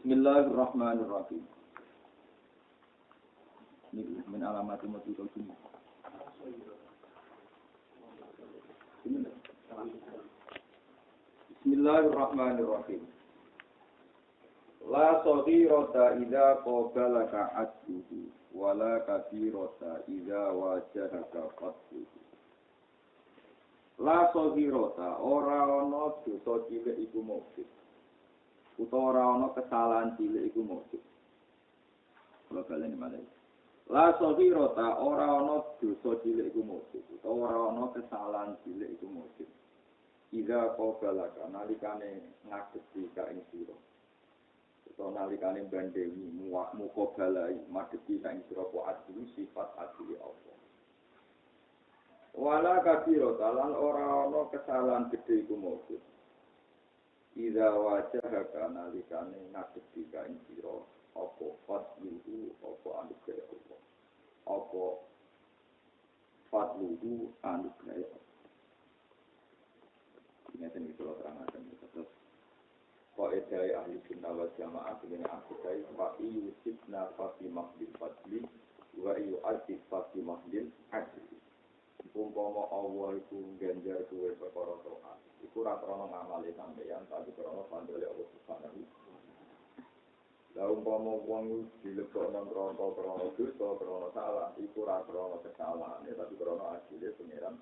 Bismillahirrahmanirrahim. Ini min alamat mati kulli. Bismillahirrahmanirrahim. La saghirata idza qabalaka adduhu wala kabirata idza wajahaka fadluhu. La saghirata ora ana dosa cilik iku mujib. Utawa ora ana kesalahan cilik iku mujib. Kula baleni malih. La saghirata ora ana dosa cilik iku mujib. Utawa ora ana kesalahan cilik iku mujib. Idza qabalaka nalikane ngadhepi ka ing sira. Utawa nalikane bandemi muqabalai madhepi ka ing sira kuat sifat asli Allah. Wala kabiro talan ora ana kesalahan gedhe iku mujib. Idza wajahaka nalikane ngadhepi ka ing sira apa fadluhu apa anugerah Allah. Apa fadluhu anugerah Allah. Ingatan itu terangaken terus qaedah ahli sunnah wal jamaah dengan akidah wa yusibna fa fi mahdil fadli wa yu'addib fa fi mahdil adli. Umpama Allah iku ganjar kuwe perkara taat iku ora krana ngamale sampeyan tapi krana pandole Allah Subhanahu. Lah umpama wong dilebokno neraka krana dosa krana salah iku ora krana kesalahan tapi krana adile pangeran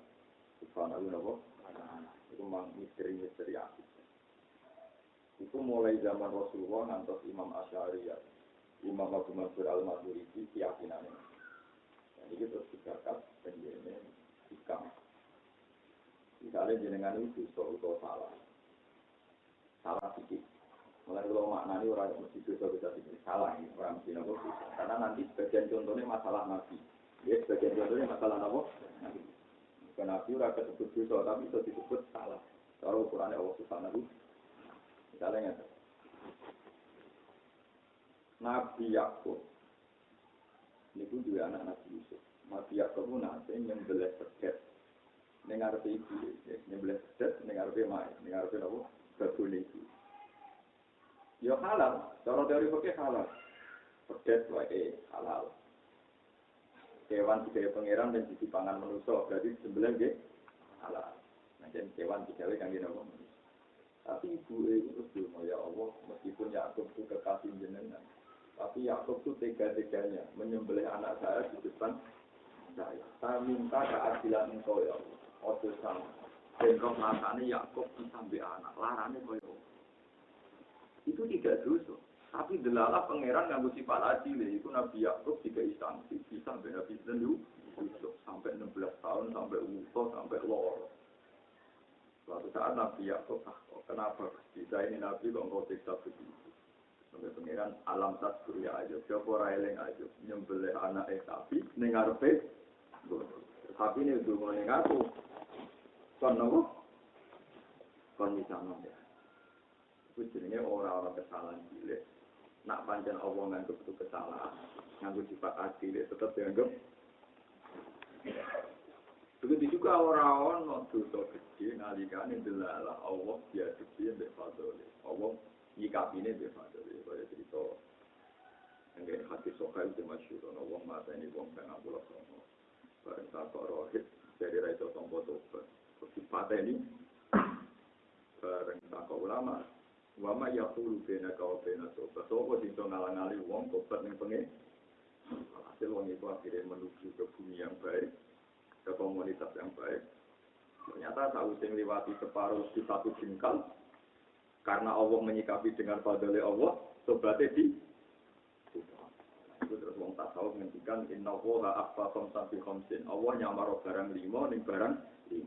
Subhanahu wa ta'ala. Itu memang misteri-misteri akidah. Itu mulai zaman Rasulullah ngantos Imam Asy'ari, Imam Abu Mansur Al-Maturidi keyakinannya. Jadi kita terus digagas penjene hikam. Misalnya jenengan itu dosa salah. Salah sedikit. Mulai kalau maknanya orang mesti dosa sedikit salah ini orang mesti nabo dosa. Karena nanti sebagian contohnya masalah nabi. Ya sebagian contohnya masalah nabo nabi. Nabi ora disebut dosa tapi itu disebut salah. Kalau Quran Allah Subhanahu misalnya ngene. Nabi Yakub niku duwe anak Nabi Yusuf. Nabi Yakub nate nyembelih pedet ning ngarepe ibu, nyembelih pedet ning ngarepe mae, ning ngarepe napa? Babone ibu. Ya halal, cara teori fikih halal. Pedet wae halal. Kewan digawe pangeran dan dipangan manusia, berarti sembelih nggih halal. Nah, jadi kewan digawe kangge napa? Tapi ibu itu terus ya Allah, meskipun Yakub itu kekasih jenengan, tapi Yakub itu tega-teganya menyembelih anak saya di depan saya. Saya minta keadilan engkau ya Allah. Ojo sama. Dan kau masane Yakub sampai anak, larane koyo. Itu tidak dosa. Tapi delalah pangeran yang bersifat adil itu Nabi Yakub tiga instansi bisa sampai Nabi Yusuf sampai 16 tahun sampai umur sampai lor. Suatu saat Nabi Yakub kenapa bisa ini Nabi kok engkau siksa begitu? Sampai pangeran alam tasbur ya aja, siapa orang eleng aja nyembelih anak sapi nengarepe. Sapi ini dulu nengaku. Kon nopo? Kon misalnya ya. Itu jenenge orang-orang kesalahan cilik. Nak pancen Allah nganggep itu kesalahan, nganggep sifat adil tetap dianggap. Begitu juga orang-orang dosa kecil nalikane delalah Allah diadepi mbek fadhole. Allah nyikapine mbek fadhole kaya cerita. Nggih hati sokai itu masyhur Allah mateni wong kang ampun sono. Bareng takok rohit dari ra iso tompo tobat. Pateni bareng takok ulama wama yaqulu bena ka bena tobat. Sopo sing ngalang-aling wong tobat ning pengen. Hasil wong itu akhirnya menuju ke bumi yang baik, ke komunitas yang baik. Ternyata tahu sing liwati separuh di satu jengkal karena Allah menyikapi dengan fadhole Allah, tobatnya di itu terus wong tasawuf ngendikan innallaha akhfa khamsan fi khamsin. Allah nyamaro barang 5 ning barang 5.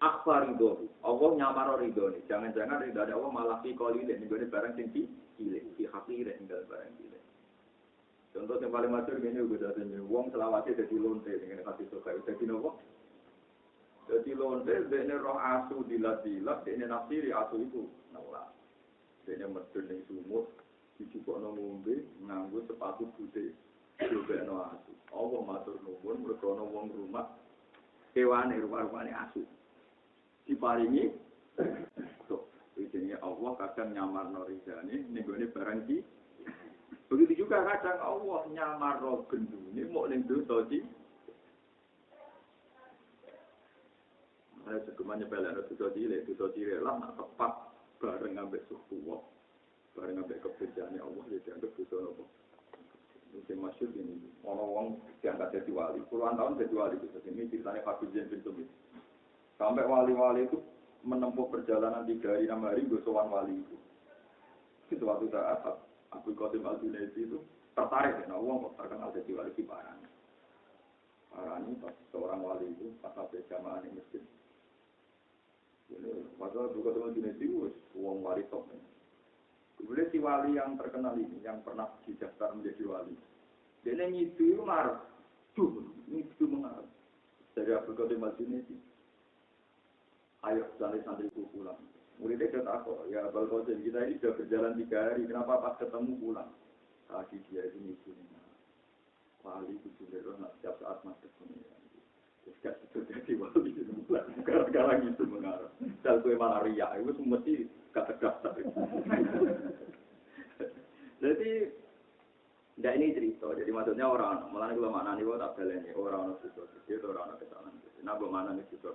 Akhfa ridho. Allah nyamaro ridho nih. Jangan-jangan ridho Allah malah fi qalil ning barang sing cilik, fi haqir ning barang cilik. Contoh yang paling masyhur ngene uga dadi wong selawase dadi lonte ning hati suka dadi nopo? Dadi lonte dene roh asu dilat-dilat dene nafsiri asu itu nolak. Dene medun ning sumur dicukupno ngombe nganggo sepatu putih jogeno asu. Allah matur nuwun mergo ana wong rumah kewane rupa-rupane asu. Diparingi Jadi Allah kadang nyamarno ridane ning gone barang iki. Begitu juga kadang Allah nyamarno gendune mok ning dosa iki. Ada sekumanya bela dosa cilik lah nak tepat bareng ambek suku bareng ambek kebenaran Allah ya dianggap dosa nopo. Mungkin masyhur ini ono wong diangkat jadi wali, puluhan tahun jadi wali itu. Ini ceritanya Habib Zain bin Sumit. Sampai wali-wali itu menempuh perjalanan 3 hari 6 hari sowan wali itu. Suatu saat Abdul Qasim Al-Junaidi itu tertarik dengan wong kok terkenal jadi wali di Parani. Parani seorang wali itu pas sampai jamaah di masjid. Ini padahal Abdul Qasim Al-Junaidi itu wong wali top. Kemudian si wali yang terkenal ini yang pernah didaftar menjadi wali. Dia ngidu marah. Ngidu mengarah. Dari Abdul Qasim Al-Junaidi. Ayo santri-santriku pulang. Muridnya kata aku, ya Abdul Qasim kita ini sudah berjalan 3 hari, kenapa pas ketemu pulang? Tadi dia itu ngidu. Wali itu sudah nak setiap saat masuk dunia. Terus itu jadi wali itu gara-gara gitu mengarah. Dan gue malah riak, itu mesti kata dasar. Jadi, tidak ini cerita. Jadi maksudnya orang, malah kalau mana nih tak baleni orang itu itu orang kesalahan. Nah, bagaimana nih itu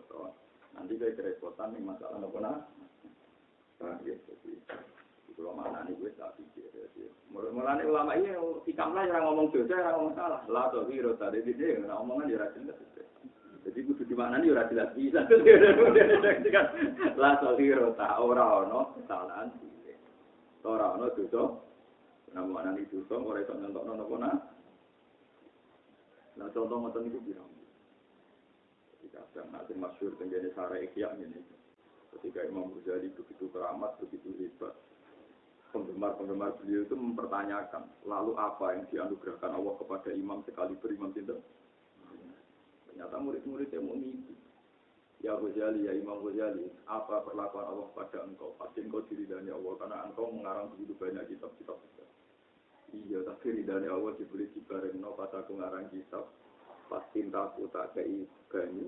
nanti saya kerepotan nih masalah apa nah? Ya, jadi kalau mana nih gue tak pikir. Mulanya ulama ini hikam lah yang ngomong dosa, yang ngomong salah. Lah tuh kira tadi dia ngomongan dia rajin. Jadi kudu di mana nih ora jelas bisa. Lah tuh kira tak ora ono kesalahan. Ora ono dosa. Nama anak itu dosa ora iso nyontokno napa nah. Nah contoh ngoten niku pirang. Ketika sedang nanti masyhur tenggene Sare Ikhya ngene. Ketika Imam Ghazali begitu keramat, begitu hebat. Penggemar-penggemar beliau itu mempertanyakan, lalu apa yang dianugerahkan Allah kepada imam sekali berimam cinta? Ternyata murid-muridnya mau ngisi. Ya Ghazali, ya Imam Ghazali, apa perlakuan Allah pada engkau? Pasti engkau diridani Allah, karena engkau mengarang begitu banyak kitab-kitab. Iya, tapi ridani Allah diberi dibarengno pas aku ngarang kitab. Pas cintaku tak kei gani.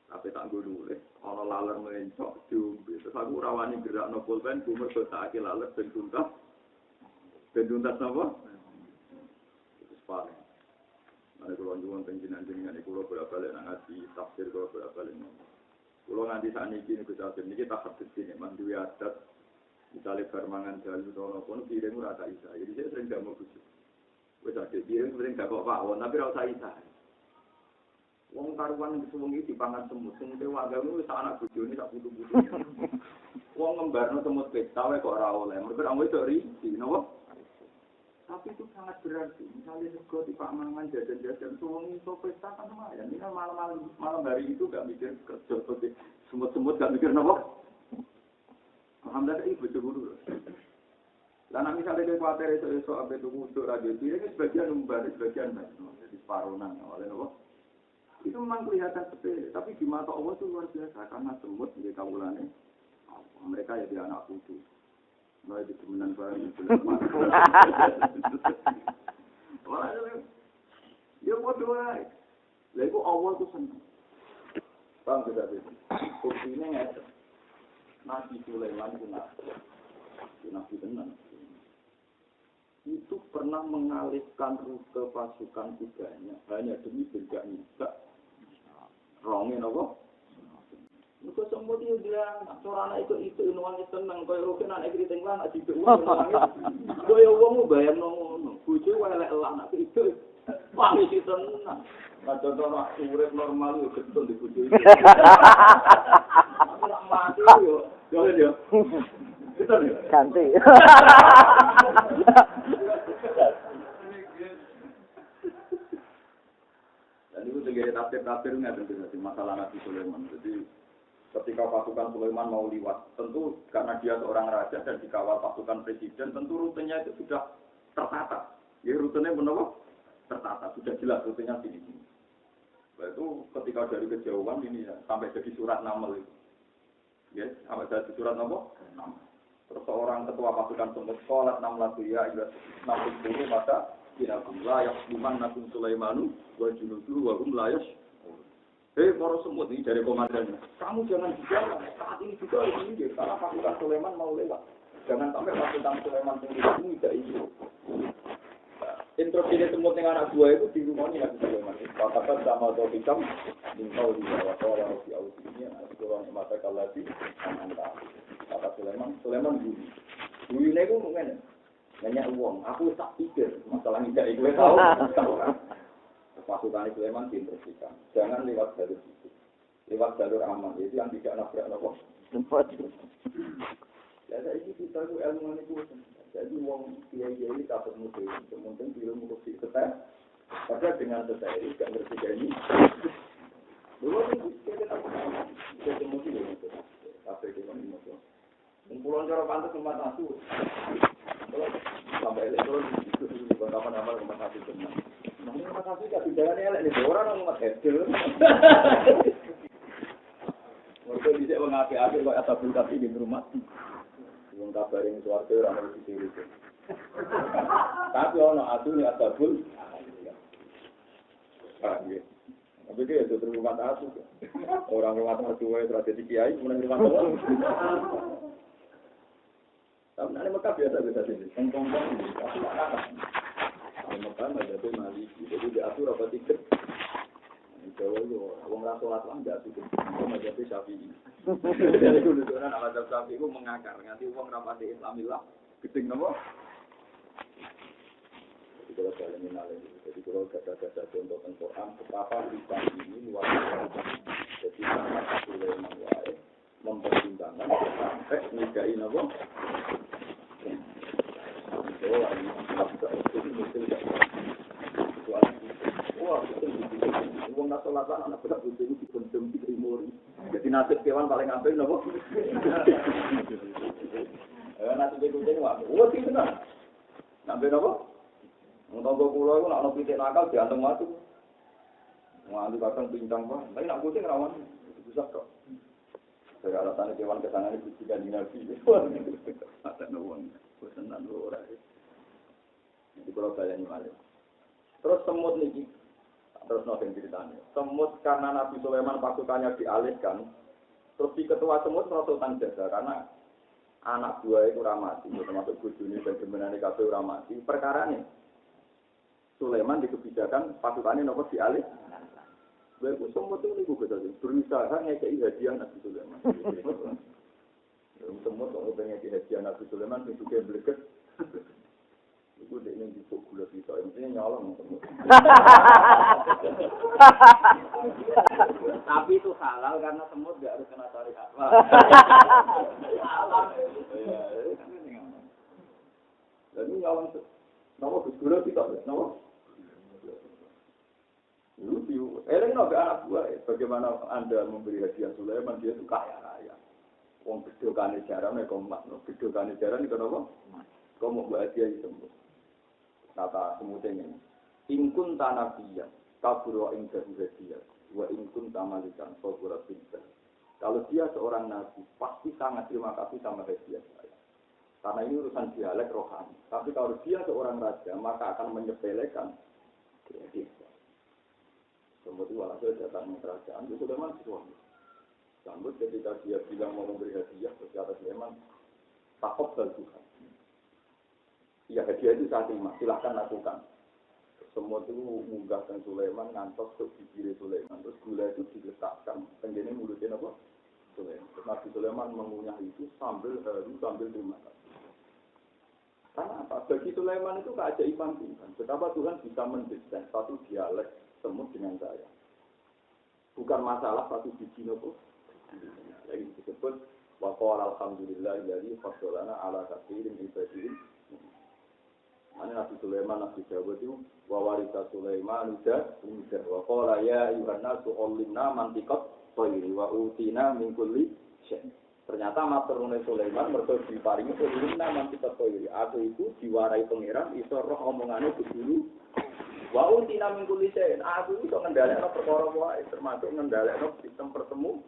Tapi tak gue nulis, ana laler mencok diombe. Terus aku rawani gerakno pulpen, ku mergo tak akeh laler ben tuntas. Ben tuntas napa? Terus paling. Nek kula nyuwun panjenengan iku kula bolak-balik nang ngaji tafsir kula bolak-balik. Kula nganti sakniki niku tafsir niki tak hadis dene manduwe adat. Misalnya bermangan jalan utawa napa piring ora tak isa. Jadi saya sering gak mau bujuk. Wis ade piring sering gak kok pawon, tapi ora usah isa. Wong karuan disungi dipangan semut, semute wae wis anak bojone sak putu-putu. Wong ngembarno semut pesta wae kok ora oleh. Mergo ora itu risi, napa? Tapi itu sangat berarti. Misalnya sego di Pak Mangan jajan-jajan suwengi iso pesta kan lumayan. Ini kan malam hari itu gak mikir kerja seperti semut-semut gak mikir napa? Alhamdulillah ibu guru. Lah nek misale dhewe kuwatir esuk ape tuku untuk radio piring sebagian umbar, sebagian jadi separuhan oleh napa? Itu memang kelihatan sepele, tapi di mata Allah itu luar biasa karena semut di kawulane. Mereka ya dia anak putu. Nah itu temenan barang itu. Ya bodoh aja. Lalu Allah itu senang. Bang kita itu. Buktinya nggak. Nabi Sulaiman itu nabi tenang. Itu pernah mengalihkan rute pasukan kudanya hanya demi benda nisa. Rongin apa? Itu semua dia bilang, seorang anak itu nuangnya tenang. Kau yang anak keriting lah, anak jitu uang nuangnya. Kau yang uangmu bayar nong, bucu welek lah anak itu. Wangi si tenang. Nah contoh nak urip normal itu betul di bucu itu. Nak mati yo, jangan yo. Betul ya? Ganti. Itu sebagai tafsir nggak tentu masalah Nabi Sulaiman. Jadi ketika pasukan Sulaiman mau liwat, tentu karena dia seorang raja dan dikawal pasukan presiden, tentu rutenya itu sudah tertata. Ya rutenya benar tertata, sudah jelas rutenya sini. Nah, itu ketika dari kejauhan ini ya, sampai jadi surat Naml itu. Ya, sampai jadi surat Naml. Terus seorang ketua pasukan semut sholat 16 ya, 60 maka Inakum la yaqduman nakum Sulaimanu wa junuduhu wa hum la yash'urun. Para semut ini dari komandannya. Kamu jangan bicara. Saat ini juga ini karena pasukan Sulaiman mau lewat. Jangan sampai pasukan Sulaiman sendiri tidak ini. Instruksi semut yang anak buah itu di rumah ini Nabi Sulaiman. Katakan sama Tobikam, Ningkau di bawah orang di Aus ini, orang mata kalati, antara. Kata Sulaiman bunyi. Bunyinya itu mungkin banyak uang. Aku tak pikir masalah ini dari gue tahu. Pasukan Sulaiman diinstruksikan. Jangan lewat jalur itu. Lewat jalur aman. Itu yang tidak nabrak nopo. Ya saya ini kita itu ilmu ini. Jadi uang kiai-kiai tak bermutu. Mungkin belum mengerti setel. Padahal dengan setel ini tidak ngerti ini. Dulu ini kita tak pernah. Kita temukan itu. Tapi kita ini. Pulau cara pantas tempat asu. Sampai elektronik itu kapan amal tempat asu benar. Nah, tempat asu tidak bicara elek nih orang umat kecil. Mereka bisa mengapi-api kalau ada bulkasi di rumah. Yang kabarin suarga orang harus diri. Tapi orang asu ni ada bul. Tapi dia itu rumah asu. Orang rumah asu itu tradisi kiai, kemudian rumah asu. Tapi nanti mereka biasa-biasa sini, tong-tong-tong ini, tapi tak kata. Kalau mereka menjadi maliki, jadi diatur apa tiket. Di Jawa itu, orang rasulat lah tidak tiket, orang menjadi syafi'i. Jadi dulu-dulu nama syafi'i itu mengakar, nanti orang rapati Islamillah, gedeng apa? Jadi kalau saya mengenal ini, jadi kalau gada-gada contoh Quran, betapa kita ini luar biasa. Jadi sangat Sulaiman wae mempertimbangkan sampai ngegain apa? Wong nak sholatan anak bedak itu dipendem di Timur. Jadi nasib kewan paling apik napa? Nasib kucing wae. Oh, sing tenan. Nambe napa? Wong tangga kula iku nak ono pitik nakal diantem watu. Wong kadang pincang wae. Tapi nak kucing rawan bisa kok. Saya alasan kewan kesana ini buktikan di Nabi. Ada nuwang. Bosenan lho ora. Jadi kalau bayangin malah. Terus semut niki, terus nonton ceritanya. Semut karena Nabi Sulaiman pasukannya dialihkan, terus di ketua semut Sultan jaga karena anak buah itu ramati, termasuk bojone dan jemenane kabeh ramati. Perkara ini Sulaiman di kebijakan pasukannya nopo dialih. Baik, semut itu niku betul berusaha ngekei hadiah Nabi Sulaiman. Semut kalau pengen hadiah Nabi Sulaiman itu juga bleget. Itu dia ini dipuk gula kita, intinya nyolong semut. Tapi itu halal karena semut nggak harus kena syariat. Halal. Jadi nyolong, nama gula kita, nama. Lucu. Eleng nabi anak buah. Bagaimana Anda memberi hadiah Sulaiman dia itu kaya raya. Wong gedokane jarane kok mak, gedokane jarane kenapa? Kok mau hadiah itu. Kata semutnya ini, ingkun tanabiyah, kaburo ingkun hadiah, wa ingkun tamalikan, kaburo pinter. Kalau dia seorang nabi, pasti sangat terima kasih sama hadiah saya. Karena ini urusan dialek rohani. Tapi kalau dia seorang raja, maka akan menyepelekan hadiah. Kemudian walhasil datang ke kerajaan, itu Sulaiman suami. Sambut ketika dia bilang mau memberi hadiah, secara Sulaiman takut dan Tuhan. Ya hadiah itu saya terima, silahkan lakukan. Semua itu munggah dan Sulaiman ngantos ke bibir Sulaiman. Terus gula itu diletakkan, tenggine mulutnya apa? Sulaiman. Nabi Sulaiman mengunyah itu sambil haru, sambil terima kasih. Karena apa? Bagi Sulaiman itu keajaiban Tuhan. Betapa Tuhan bisa mendesain satu dialek semut dengan saya. Bukan masalah satu biji nopo. Lagi disebut wa qala alhamdulillah alladzi faddalana ala katsirin min ibadihi. Mana Nabi Sulaiman Nabi Dawud itu wa warisa Sulaiman udah wa qala ya ayyuhan nasu ullimna mantiqat tayri wa utina min kulli syai'. Ternyata maturune Sulaiman mergo diparingi ullimna mantiqat tayri. Aku itu diwarai pangeran iso roh omongane dulu. Wa utina min kulli syai'. Aku iso ngendhalekno perkara wae termasuk ngendhalekno sistem pertemu.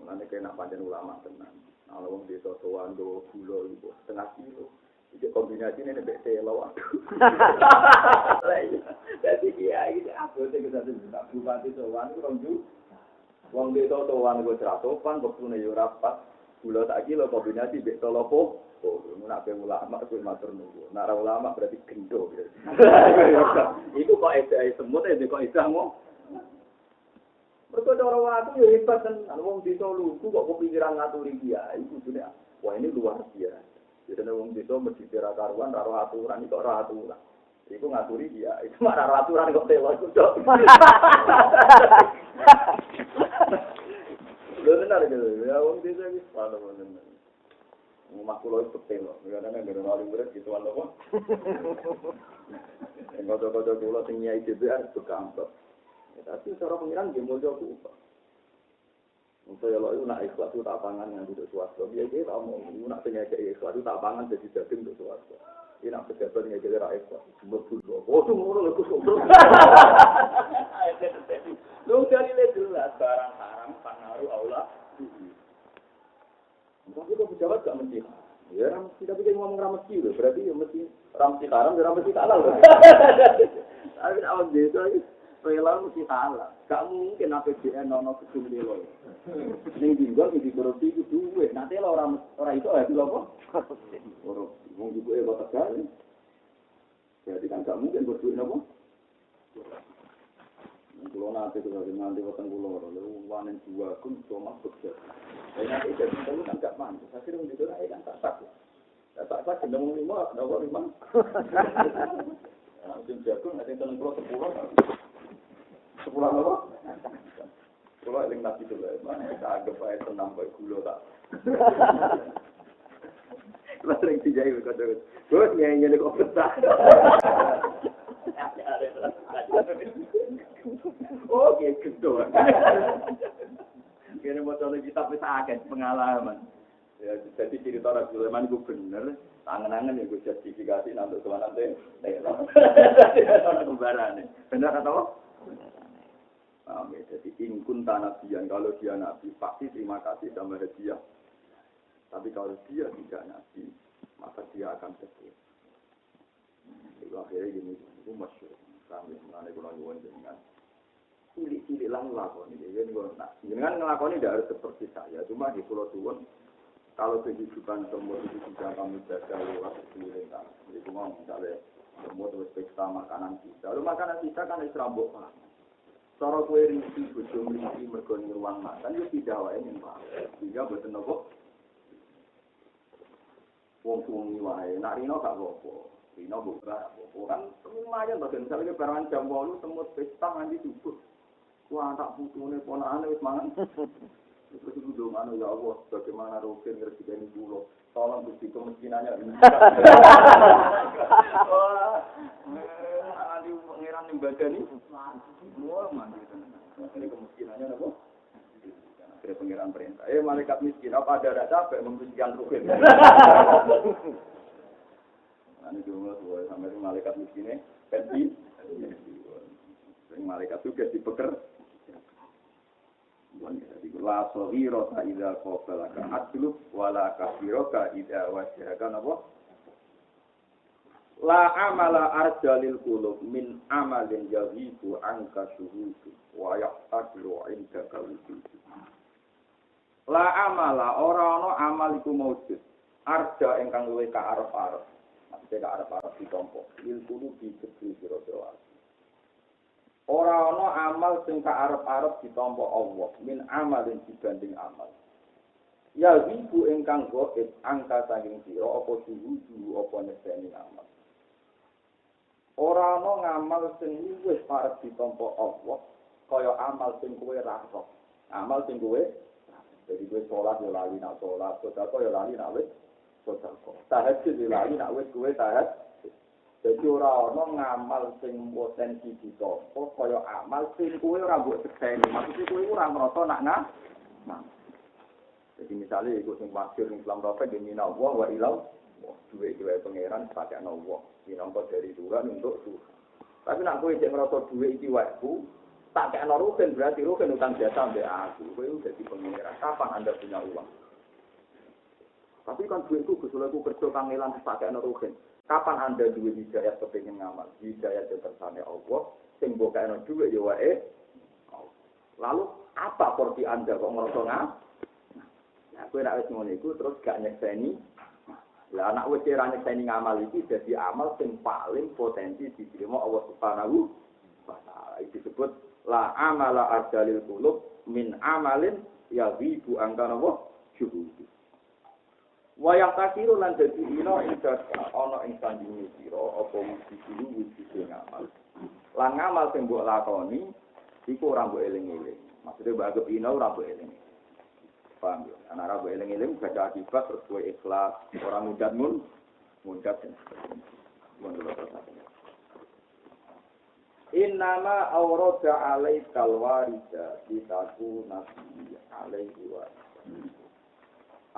Mulane kena pancen ulama tenan. Kalau wong desa sowan do gula iku setengah kilo. Iki kombinasi ini nek telo waduh. Dadi kiai iki aku sing kesane bupati sowan ku rong ju. Wong desa sowan ku 100 pan wektune yo rapat. Gula tak iki lho kombinasi mbek tolopo. Oh, nak be ulama kuwi matur nunggu. Nak ra ulama berarti gendho. Iku kok ede semut kok idahmu. Mergo cara waktu yo hebat tenan. Wong desa lugu kok kepikiran ngaturi kiai kudune. Wah ini luar biasa. Jadi wong desa mesti kira karuan karo aturan kok ora aturan. Iku ngaturi kiai. Itu mak ora aturan kok telo iku cok. Lho benar gitu. Ya wong desa iki padha bener. Omah kula itu telo. Kadang-kadang gara wali murid gitu ana apa. Ngono-ngono kula sing nyai DPR kekampak. Tapi cara pengiran nggih mulya kok. Untuk ya lo nak ikhlas itu tak pangan yang duduk swasta. Dia tak mau nak tinggal kayak ikhlas itu tak pangan jadi daging untuk swasta. Ini nak pejabat yang jadi rakyat ikhlas. Semua butuh. Oh tu ngono lho kus. Lu dari jelas barang haram pengaruh Allah. Tapi kok pejabat gak mesti. Ya mesti tapi dia ngomong ra mesti lho. Berarti ya mesti ra mesti haram, ra mesti halal lho. Tapi awak desa iki rela mesti halal. Gak mungkin APBN ono gedung lho. Ning dinggo iki korupsi iku duwe. Nanti lho ora iso ya lho apa? Ora wong iku e kok tegal. Jadi kan gak mungkin berduit napa? Kulo nate kulo nganti weteng kulo lho wanen dua kun cuma bekerja. Saya itu itu kan gak mampu. Saya wong itu kan tak sak. Tak sak gendeng 5, nomor 5. Mungkin jago nek teng kulo 10. 10 apa? Kulo eling nasi dulu. Mana tak anggap ae senam koyo gula tak. Kulo sering dijai kok. Terus nyanyi kok betah. Oh, gitu. Kene moco kita wis akeh pengalaman. Ya jadi cerita Rasul Sulaiman itu bener, tangan-tangan ya gue sertifikasi nanti tuan nanti. Ada kembaran. Bener atau? Jadi ingkun tanabian kalau dia nabi pasti terima kasih sama dia. Tapi kalau dia tidak nabi, maka dia akan sedih. Itu akhirnya gini, itu masyhur. Kami mengenai kurang nyuwun dengan cilik-cilik lah ngelakoni. Dengan ngelakoni tidak harus seperti saya. Cuma di Pulau Suwon, kalau kehidupan semua itu sudah kami jaga lewat sekeliling. Jadi cuma misalnya semua terus pesta makanan kita. Lalu makanan kita kan serambok pak. Cara kue rinci, bujum rinci, mergoni ruang makan, itu tidak wae yang pak. Tiga betul nopo. Wong suwengi wae, nak rino gak apa-apa. Rino buka, kan lumayan bagian misalnya perangan jam 8 semut pesta nganti subuh. Wah tak putune ponakane wis mangan. Terus itu dongan ya Allah, bagaimana rukin ngerti pulau. Tolong Gusti kemiskinannya ini. Wah, ali pangeran ning badani. Wah, mandi tenan. Ini kemiskinannya apa? Akhirnya pangeran perintah. Malaikat miskin, apa ada capek membersihkan rukin? Ini cuma sampai malaikat miskinnya pensi, malaikat juga dipeker. La sohirota ida kobalaka adlub, wala kafiroka ida wajahkan apa? La amala arjalil kulub min amalin yahibu angka syuhudu, wa yahtadiru inda kawudu. La amala, orang-orang amal iku maujud, arja ingkang luwe ka arep-arep. Maksudnya ke arah-arah ditompok. Ilkulu dikebri siro-siro. Orang-orang amal sing ke arah-arah ditompok Allah. Min amalin dibanding amal. Ya wibu ingkang goib angka saking siro. Apa suhudu, apa neseni amal. Orang-orang amal sing wis parah ditompok Allah. Kaya amal sing kuwe rasok. Amal sing kuwe. Jadi kuwe sholat ya lali nak sholat. Sodako ya lali nak wis. Tahajud dilali nak wis kuwe tahajud. Jadi ora ana ngamal sing potensi ditompo kaya amal sing kuwe ora mbok sekseni. Maksudnya kuwe ora ngrasa nak nah. Jadi misalnya ikut sing masyhur ning Islam Rafa dene Allah wa ilau duwe duwe pangeran pakai Allah. Minangka dari Tuhan untuk Tuhan. Tapi nak kowe cek ngrasa duwe iki waeku tak kena rugen berarti rugen utang jasa mbek aku. Kowe dadi pangeran. Kapan Anda punya uang? Tapi kan duitku gusuleku kerja kangelan sakekno rugen. Kapan Anda duwe hidayat kepengin ngamal? Hidayat yang kersane Allah, sing mbok kaeno duwe ya wae. Lalu apa porsi Anda kok ngerasa Nah, kowe nek wis ngono iku terus gak nyekseni. Lah anak wis ora nyekseni ngamal iki dadi amal sing paling potensi diterima Allah Subhanahu wa taala. Iki disebut la amala ardalil qulub min amalin yaghibu angkana wa syuhud. Wayang kasiru lan dadi ina ing ana ing sandinge sira apa wiji ngamal. Lan ngamal sing mbok lakoni iku ora mbok eling-eling. Maksude mbok anggap ina ora mbok eling. Paham ya? Anak Rabu eling-eling baca akibat terus gue ikhlas orang mudat dan sebagainya. Innama awroda alaikal warida ditaku nabi alaihi wa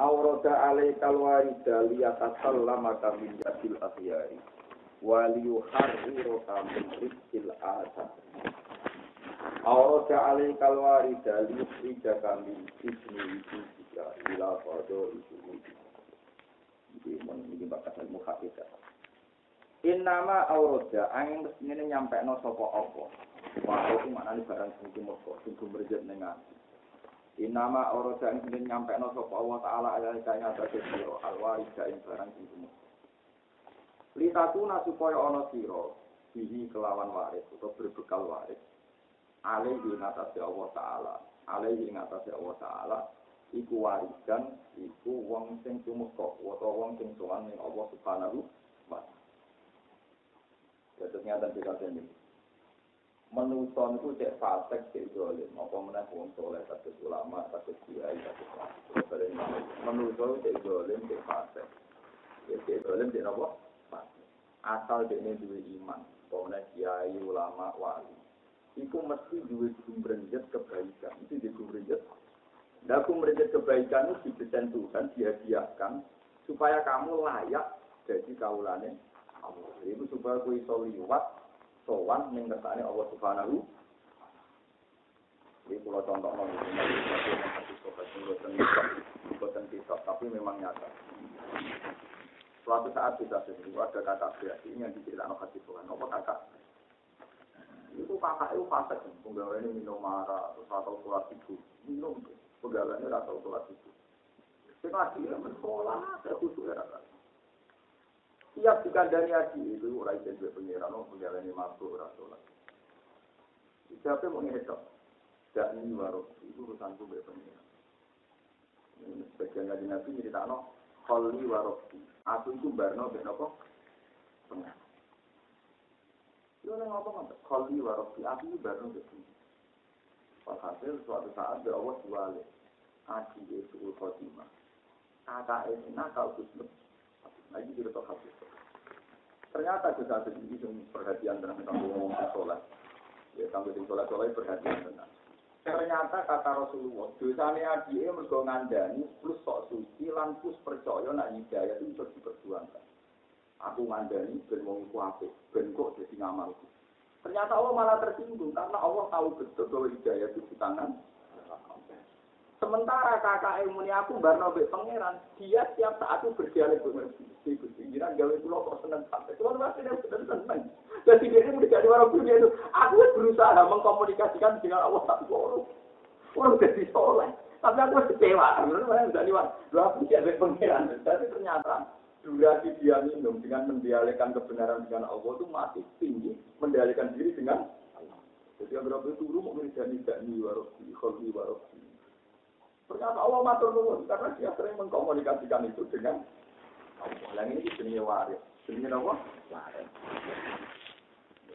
awroda alaikal warida liyatasallama kamin yasil akhyari waliyuharriru kamin rizkil asad. Awroda alaikal warida liyukhrija kami ismi wujudika ila qadar wujud. Ini bakasan muhakikat. Innama awroda angin ini nyampekno sapa apa. Wae iki maknane barang sing murka sing gumrejet ning ati. Innama awroda angin nyampekno sapa Allah taala alaika ing atase sira alwarida ing barang sing murka. Litatuna supaya ana sira bihi kelawan waris utawa berbekal waris. Alaihi ngatasi Allah Ta'ala alaihi ngatasi Allah Ta'ala iku warisan iku wong sing tumeka utawa wong sing sowan ning Allah Subhanahu wa ta'ala. Ternyata kita ini menungso niku cek fasik cek dolim apa meneh wong saleh kados ulama kados kiai kados menungso cek dolim cek fasik cek dolim cek apa asal dene duwe iman apa meneh kiai ulama wali iku mesti duwe gumrenjet kebaikan. Itu di gumrenjet. Nah, gumrenjet kebaikan itu didesain Tuhan, dihadiahkan supaya kamu layak jadi kaulane Allah. Itu supaya kowe iso liwat sowan ning kersane Allah Subhanahu. Iki kula contohno tapi memang nyata. Suatu saat kita sendiri ada kakak berarti yang diceritakan hati Tuhan. Apa kakak? Itu kakak itu fasik, pegawainya minum marah, atau sholat itu, minum, pegawainya atau sholat itu. Setelah dia mensekolah, saya khusus ya rata. Tiap dikandani haji itu, orang itu pengiran, pegawainya masuk, orang sholat. Siapa yang menghidap? Tidak ini baru, itu urusanku dari pengiran. Sebagian dari Nabi ceritakan, kholi warofi, aku itu barno, benapa? Pengiran. Yo nang apa kholi warofi aku baru begini. Hasil suatu saat Allah diwale. Aji itu khotimah. Kakak ini nakal kusnut. Lagi kita tahu habis. Ternyata kita sendiri perhatian dengan kamu ngomong sholat. Ya kamu di sholat perhatian dengan. Ternyata kata Rasulullah, dosane aji mergo ngandani plus sok suci lan plus percaya nek hidayah itu bisa diperjuangkan. Aku ngandani ben wong iku apik, ben kok dadi ngamalku. Ternyata Allah malah tersinggung karena Allah tahu betul bahwa hidayah itu di tangan. Sementara kakak muni aku barno mbek pangeran, dia tiap saat itu berdialek bermesti pikiran gawe kula kok seneng sampai. Tuhan pasti dia seneng. Jadi dia ini menjadi orang dunia itu. Aku berusaha mengkomunikasikan dengan Allah tak loro. Orang jadi soleh. Tapi aku kecewa. Sebenarnya enggak liwat. Dua aku mbek pangeran. Tapi ternyata durasi dia minum dengan mendialekkan kebenaran dengan Allah itu masih tinggi mendialekkan diri dengan Allah. Jadi yang berapa itu mau menjadi dani warofi, kholi warofi. Ternyata Allah matur nuwun karena dia sering mengkomunikasikan itu dengan Allah. Yang ini jenis waris, jenis apa? Waris.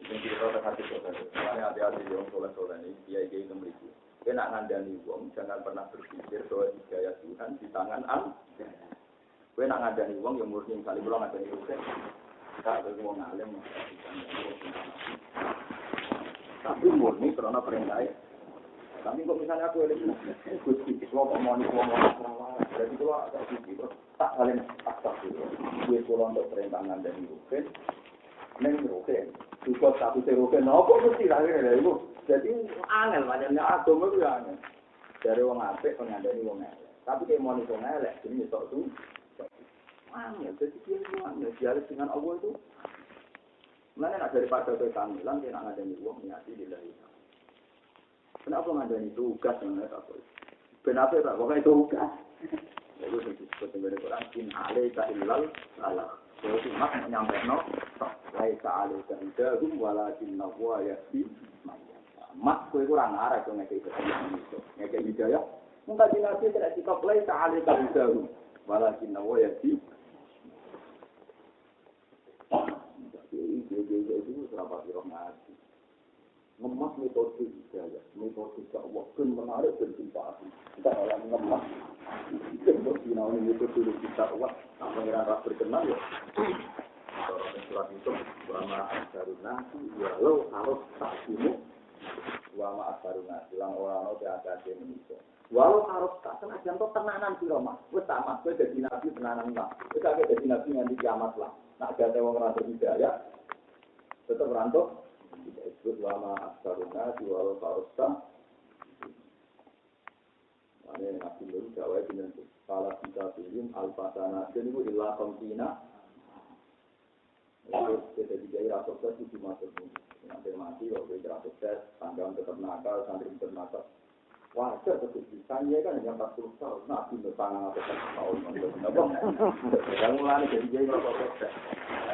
Yang kita hati saudara. Karena hati-hati yang soleh-soleh ini dia itu memiliki. Dia nak ngandani uang, jangan pernah berpikir bahwa hidayah Tuhan di tangan Allah. Kowe nak ngandani wong yang murni kali kula ngandani wong. Tak ada wong alim. Tapi murni karena perintah. Tapi kok misalnya aku eling Gusti kula kok mau wong salah. Jadi kula agak pikir tak paling aktif dulu. Kuwi kula untuk perintah ngandani wong. Neng roke. Cukup satu roke nopo mesti lahir iku. Jadi angel pancen agama ku angel. Dari wong apik ngandani wong elek. Tapi kayak mau wong elek jenenge sok Angel, jadi dia itu angel. Dialog dengan Allah itu. Mana nak daripada kekamilan, dia nak ngadani uang, niati lillahi. Kenapa ngadani tugas yang mereka apa? Kenapa tak? Pokoknya tugas. Itu disebut dengan Quran. In alaika illal salah. Jadi mak nyampe no. Laisa alaika idahum walakin nawwa yahdi. Mak kue kurang arah itu ngekei hidayah. Ngekei hidayah. Mungkin dinasti tidak sikap laisa alaika idahum walakin nawwa yahdi. Itu serapa kira ngaji. Ngemas metode hidayah, metode dakwah pun menarik dan simpati. Kita orang ngemas. Untuk sinau ini metode dakwah, pengiran ras berkenan ya. Orang surat itu, wama asharun nasi, walau harus takimu, wama asharun nasi, lang orang-orang yang ada di Indonesia. Walau harus tak senajan itu tenanan si Roma. Wes tamat, wes jadi nabi tenanan lah. Wes agak jadi nabi nanti kiamat lah. Nak ada orang rasa hidayah, tetap rantau. Tidak ikut lama askaruna diwalau karosta. Ini nabi dulu jawab dengan salah kita pilih al-fatana. Jadi itu ilah komtina. Itu kita dijahit asokses itu masuk. Nanti mati, waktu itu asokses, tanggapan tetap nakal, santri tetap nakal. Wajar tetap bisanya kan hanya 40 tahun. Nabi bertangan atau 40 tahun. Yang mulai jadi jahit asokses.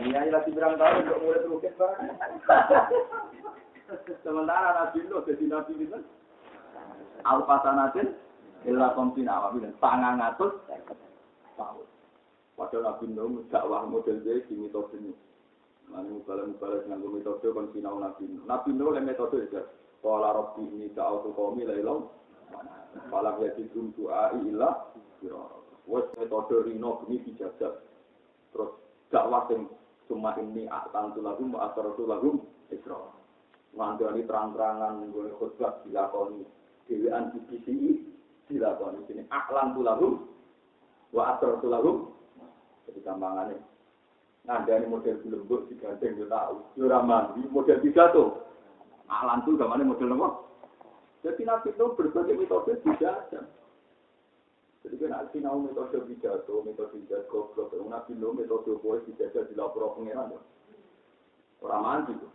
Ini lagi berang tahun untuk mulai terukit Pak. Sementara Nabi Nuh jadi Nabi itu Al-Fatanatin illa komtina wabil tangan ngatus tahun. Padahal Nabi Nuh dakwah model dia di metode ini. Manu mubalah dengan metode kon sinau Nabi Nuh. Nabi Nuh le metode itu. Qala rabbi inni da'awtu qaumi lailan falam yazidhum du'ai illa firara. Wes metode rino ini dijajal. Terus dakwah sing cuma ini aktan tulahum wa asratu lahum isra. Mandani terang-terangan gue khutbah dilakoni dewan BBC dilakoni sini aklan tulahum wa asratu lahum. Jadi gampangannya ngandani model lembut digandeng yo tahu yo ora mandi model pidato aklan tu gamane model apa. Jadi nabi itu berbagai metode dijajal. Jadi kan nanti sinau metode pidato, metode goblok, nabi lo metode boy dijajal di lapor pengeran. Orang mandi tu.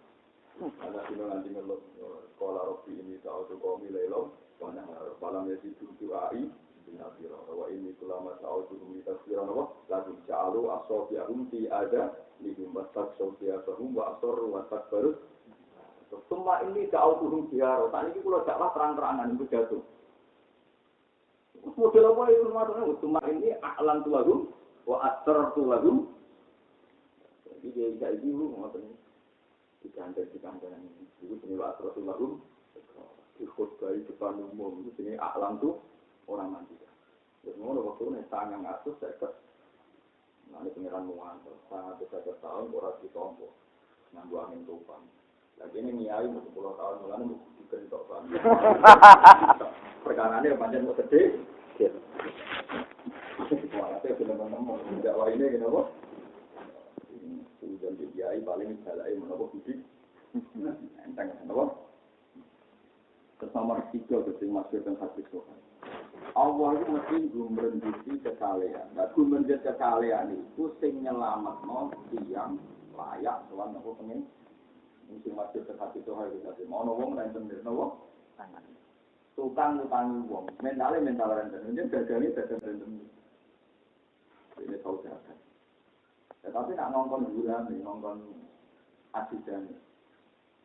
Ada sinau nanti ngelok sekolah rofi ini tahu tu kau milih lo, mana malam ya si tujuh AI, nabi lo. Wah ini selama tahu tu kita kira apa? Lagu jalu asofiyahum ti ada lihum basak sofiyahum wa asor wa takbarus. Semua ini tahu tu dia. Tadi kita kalau dakwah terang-terangan itu jatuh. Model apa itu maksudnya? Cuma ini aklan tu lagu, wa asar tu lagu. Jadi dia tidak ibu maksudnya. Dikantor ini. Itu jenis wa asar tu lagu. Ikut dari depan umum. Itu jenis aklan tu orang mandi. Jadi mana waktu ini tangan asus saya nanti pengiran muantal. Sangat besar tahun orang ditompo. Nanggu angin tufan. Lagi ini nyai 10 tahun mulanya mau dikentok banget. Perkaraannya panjang mau gede. Wah, saya sudah menemukan dakwah ini kenapa? Sudah dibiayai paling salahnya menapa bidik. Enteng kenapa? Nomor 3 keting masuk dan hadis Tuhan. Allah itu mesti gumrendusi kesalehan. Nah, gumrendusi kesalehan itu sing nyelametno tiyang layak tuan apa pengen. Mesti masuk ke hati Tuhan kita. Mau wong lan bener napa? Tukang utangi wong, mental rendah. Ini gagangnya dagang rendah. Ini tahu jaga. Tetapi nak ngongkon bulan, ngongkon asidan.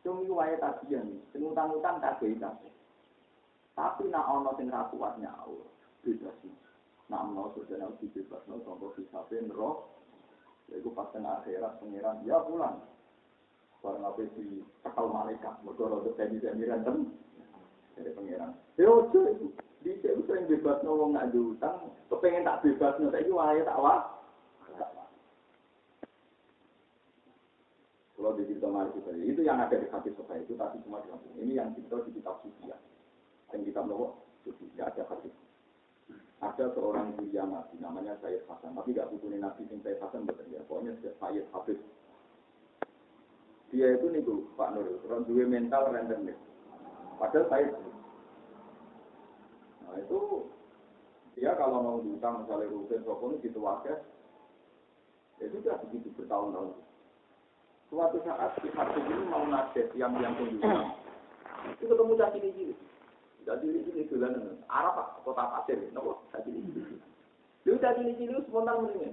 Cuma itu wae tagihan. Utang-utang tak beda. Tapi nak ono sing ra kuat nyaur, beda sih. Nak ono sudah nak dibebasno contoh hisabe roh. Iku pas tengah akhirat pengiran dia pulang. Barang apa di akal malaikat, mergo ora demi random. Dari pengiran. Yo itu di sini sering bebas wong nak diutang, kepengen tak bebas saiki wae tak wah. Kalau di kita mari itu yang ada di hati saya itu tapi cuma di ini yang kita di kitab suci ya. Yang kita bawa suci tidak ada hadis. Ada seorang mulia nabi namanya Sayyid Hasan, tapi tidak bukunya nabi yang Sayyid Hasan betul ya. Pokoknya Sayyid Habib. Dia itu nih Pak Nur, orang dua mental randomnya. Padahal saya, nah itu dia kalau mau diutang misalnya rutin sokong gitu wakil, Ya sudah begitu bertahun-tahun. Suatu saat si Habib ini mau nasihat yang kondisi. Itu ketemu cah cilik-cilik. Cah cilik-cilik dolanan Arab kota pasir, napa? Cah cilik-cilik. Lu cah cilik-cilik spontan mendingin.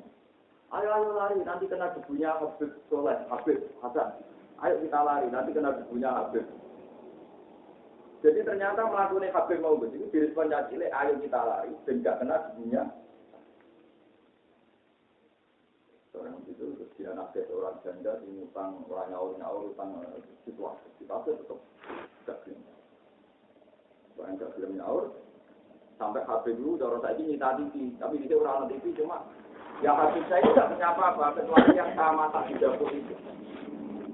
Ayo lari, nanti kena debunya Habib Soleh, Habib Hasan. Ayo kita lari, nanti kena debunya Habib. Jadi ternyata melakukan Habib mau begitu, direspon cah cilik, ayo kita lari, dan tidak kena debunya. Orang itu terus dia nasihat orang janda, utang orang nyaur, utang situasi tetap tidak gelem. Orang tidak gelem nyaur, sampai Habib dulu, dorong saya ini nyita TV, tapi dia orang TV cuma. Ya Habib saya tidak punya apa-apa, kecuali yang saya masak di dapur itu.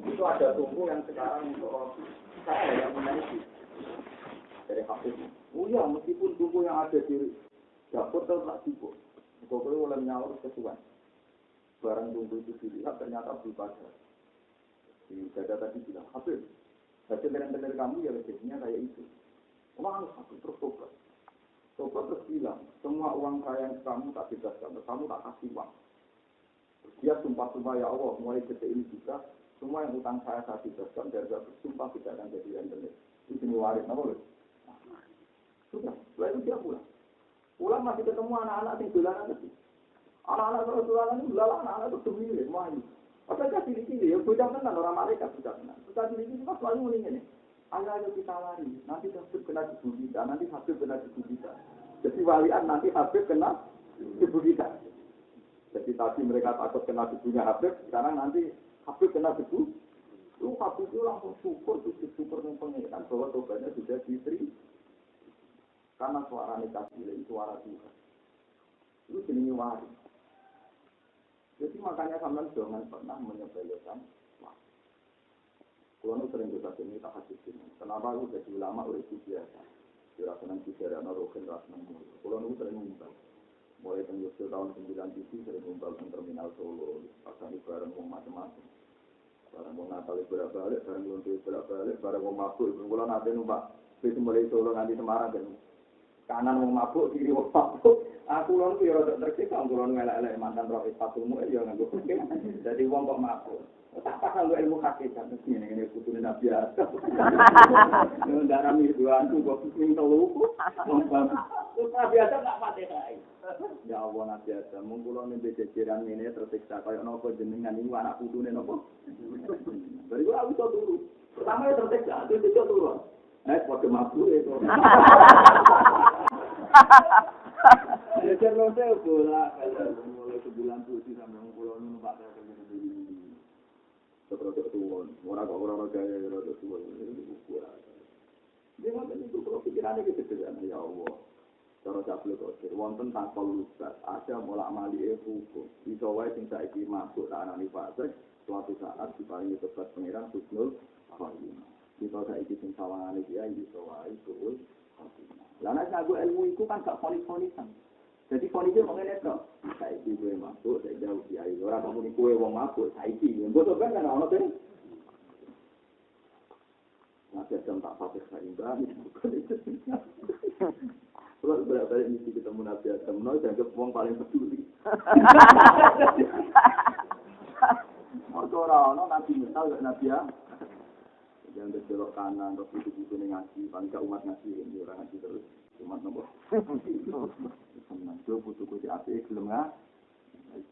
Itu ada tungku yang sekarang untuk roti. Saya yang menaiki dari Habib. Oh ya, meskipun tungku yang ada di dapur tetap sibuk. Pokoknya oleh nyaur sesuai. Barang tungku itu dilihat ternyata berbeda. Di dada tadi bilang, Habib, hasil benar-benar kamu ya rezekinya kayak itu. Wah, aku terus tobat. Sobat terus bilang, semua uang saya yang kamu tak bebaskan, kamu tak kasih uang. Dia sumpah-sumpah ya Allah, mulai detik ini juga, semua yang utang saya bebaskan, dari sumpah tidak akan jadi yang benar. Itu waris, apa loh? Sudah, setelah itu dia pulang. Pulang masih ketemu anak-anak yang dolanan tadi. Anak-anak kalau dolanan itu belalang, anak-anak itu demi main. Padahal dia pilih-pilih, ya bocah tenan, orang malaikat bocah tenan. Bocah pilih-pilih cuma selalu mendingin. Ayo kita lari, nanti Habib kena ibu kita, nanti Habib kena ibu kita. Jadi walian nanti Habib kena ibu kita. Jadi tadi mereka takut kena ibunya Habib, sekarang nanti Habib kena ibu. Lu Habib itu langsung syukur dengan pengiran bahwa tobatnya sudah diterima. Karena suara nikah itu suara Tuhan. Itu jenis waris. Jadi makanya sampean jangan pernah menyebalkan. Kalau sering kita sini tak hadis ini. Kenapa aku jadi ulama oleh itu biasa? Kira senang bicara narokin rasanya. Kalau aku sering ngumpul. Mulai tahun 97 sering ngumpul di terminal Solo. Pasang bareng mau macam-macam. Bareng mau Natal berak-balik, bareng luntur berak-balik, bareng mau mabuk. Kalau nanti numpak bis mulai Solo nanti Semarang dan kanan mau mabuk, kiri mau mabuk. Aku lalu ya rada terkita, aku lalu ngelak-elak mantan roh sepatumu ya nggak gue. Jadi uang kok mabuk. Tak pasang gue ilmu hakikat, ini putuhin Nabi Adam. Darah mirduan tuh gue minta lupa. Nabi Adam nggak fatihai. Ya Allah Nabi Adam, mengkulon ini jajaran ini tersiksa kayak nopo jenengan ini anak putuhin nopo. Dari gue aku tahu dulu. Pertama ya tersiksa, itu turun. Pada mabuk itu. Jajar lonte bola, mulai sebulan putih sampai mengkulon numpak saya sendiri. Terus turun, orang gaya terus turun, ini ukuran. Dia ngomong itu kalau pikirannya gitu kan, ya Allah. Cara cabul kosir, wonten tanpa lupa, ada mulak mali hukum. Bisa wae sing saiki masuk tak anani fase, suatu saat diparingi tobat pengiran husnul khotimah. Bisa saiki sing sawangane dia bisa wae suul khotimah. Lah nek aku ilmu iku kan gak fonis-fonisan. Jadi kondisi mengenai itu, saiki gue masuk, saya jauh kiai. Orang kamu ni kue wong masuk, saiki. Betul kan kan orang tu? Nanti jam tak pakai saimbah, bukan itu. Kalau berbalik misi ketemu Nabi Adam, no jangan wong paling peduli. Orang Nabi misal Nabi ya, jangan belok kanan, terus itu ngaji, paling gak umat ngaji, ini orang ngaji terus. Umat nopo. Senang tuh butuh di api gelem nggak?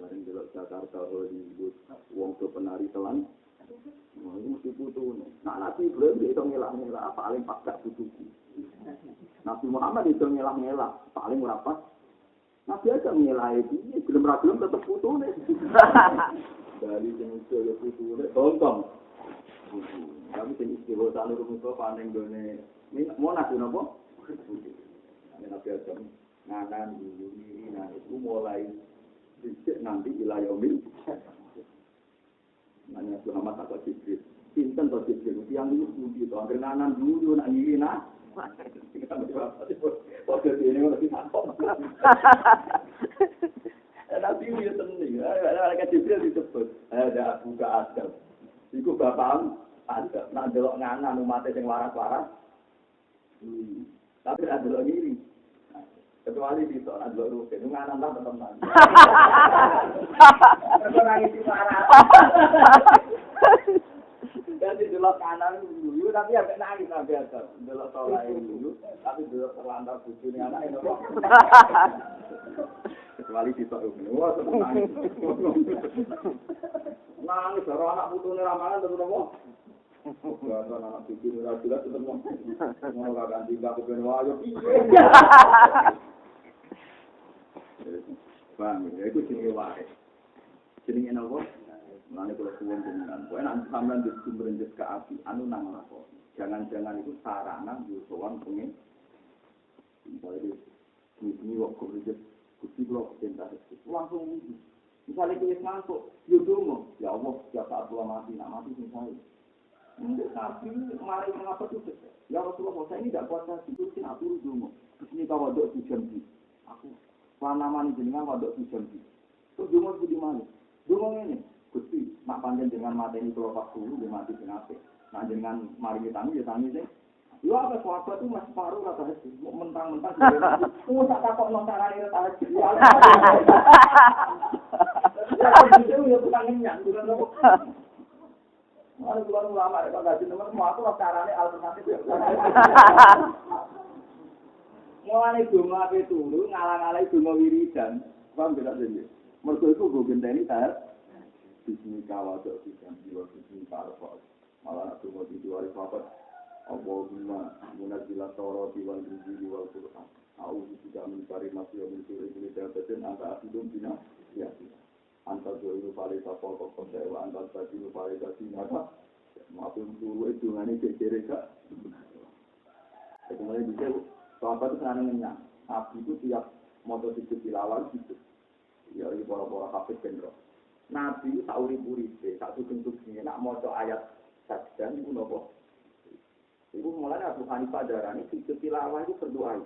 Sering belok Jakarta Hollywood, wong tuh penari telan. Ini mesti butuh nih. Nah Nabi Ibrahim itu ngelak-ngelak, paling pas gak butuh. Nabi Muhammad itu ngelak-ngelak, paling rapat. Nabi aja ngelak itu, gelem ragilem tetap butuh nih. Dari jenis itu butuh nih, tonton. Tapi jenis istiwa salur musuh paling done. Ini mau nabi nopo? Nabi Adam nganan dulu ini, nah itu mulai dicek nanti ilayomil. Nanya Muhammad atau Jibril, pinten atau Jibril, yang dulu budi itu, agar nganan dulu nak ngiri nah. Kita berjawab, waktu ini lebih takut. Nabi itu sendiri, mereka Jibril disebut, ada buka Adam, itu bapak Adam, nak delok nganan umatnya yang waras-waras. Tapi ada lagi ini. Kecuali di sana dua rutin, itu nggak nantang tetap nangis. Kalau nangis di parah. Jadi dulu kanan dulu, tapi agak nangis lah biasa. Dulu tolak dulu, tapi dulu terlantar bujuni anak itu. Kecuali di sana wah tetap nangis. Nangis, kalau anak putunya ramalan tetap nangis. Kalau anak putunya ramalan tetap nangis. Mau nggak ganti nggak kebenaran ayo. Bang, ya itu jenenge wae. Jenenge napa? Mulane kula suwun jenengan, kowe nek sampean di sumber rezeki api, anu nang lakon. Jangan-jangan itu sarana yo sowan pengen. Misalnya ini waktu rezeki, kusti blok cinta rezeki. Langsung misalnya kita ngantuk, yo dongo, ya Allah, ya saat gua mati, nak mati misalnya. Untuk nabi, mari mengapa itu? Ya Rasulullah, saya ini tidak kuat hati, itu sih aku dongo. Terus ini kau wadok tujuan di, aku. Panaman jenengan wadok tujuan di. Terus dongo itu di mana? Dongo ini, kusti, nak panjang dengan mati ini kelopak dulu, dia mati dengan apa? Nah dengan mari kita ya tani sih. Yo apa sahabat itu masih paruh kata hati, mentang-mentang dia tak takut nonton ini kata hati. Itu ya bukan nyenyak, bukan apa. Mana bukan ulama, kalau nggak teman semua itu caranya alternatif. Mulai dungo ape turu ngalang-alang dungo wiridan, paham tidak sih? Mergo iku go genteni ta. Bismillahirrahmanirrahim jiwa bismillahirrahmanirrahim. Malah dungo diwari apa? Allahumma munazzilat tawrati wal injili wal qur'an. A'udzu bika min syarri ma min syurri kulli dabbatin anta asidun bina ya. Anta joinu pare sapa kok dewa anta sajinu pare dadi napa. Maafin dulu itu ngene cek-cek kak. Kemudian bisa sahabat itu senang ngenyang. Nabi itu tiap motor sikit tilawah gitu. Ya ini pora-pora hafid kendro. Nabi itu tak urip-uripe, tak sugeng-sugeng nak maca ayat sajdah itu nopo. Iku mulane Abu Hanifah darani sikit tilawah itu berdoa.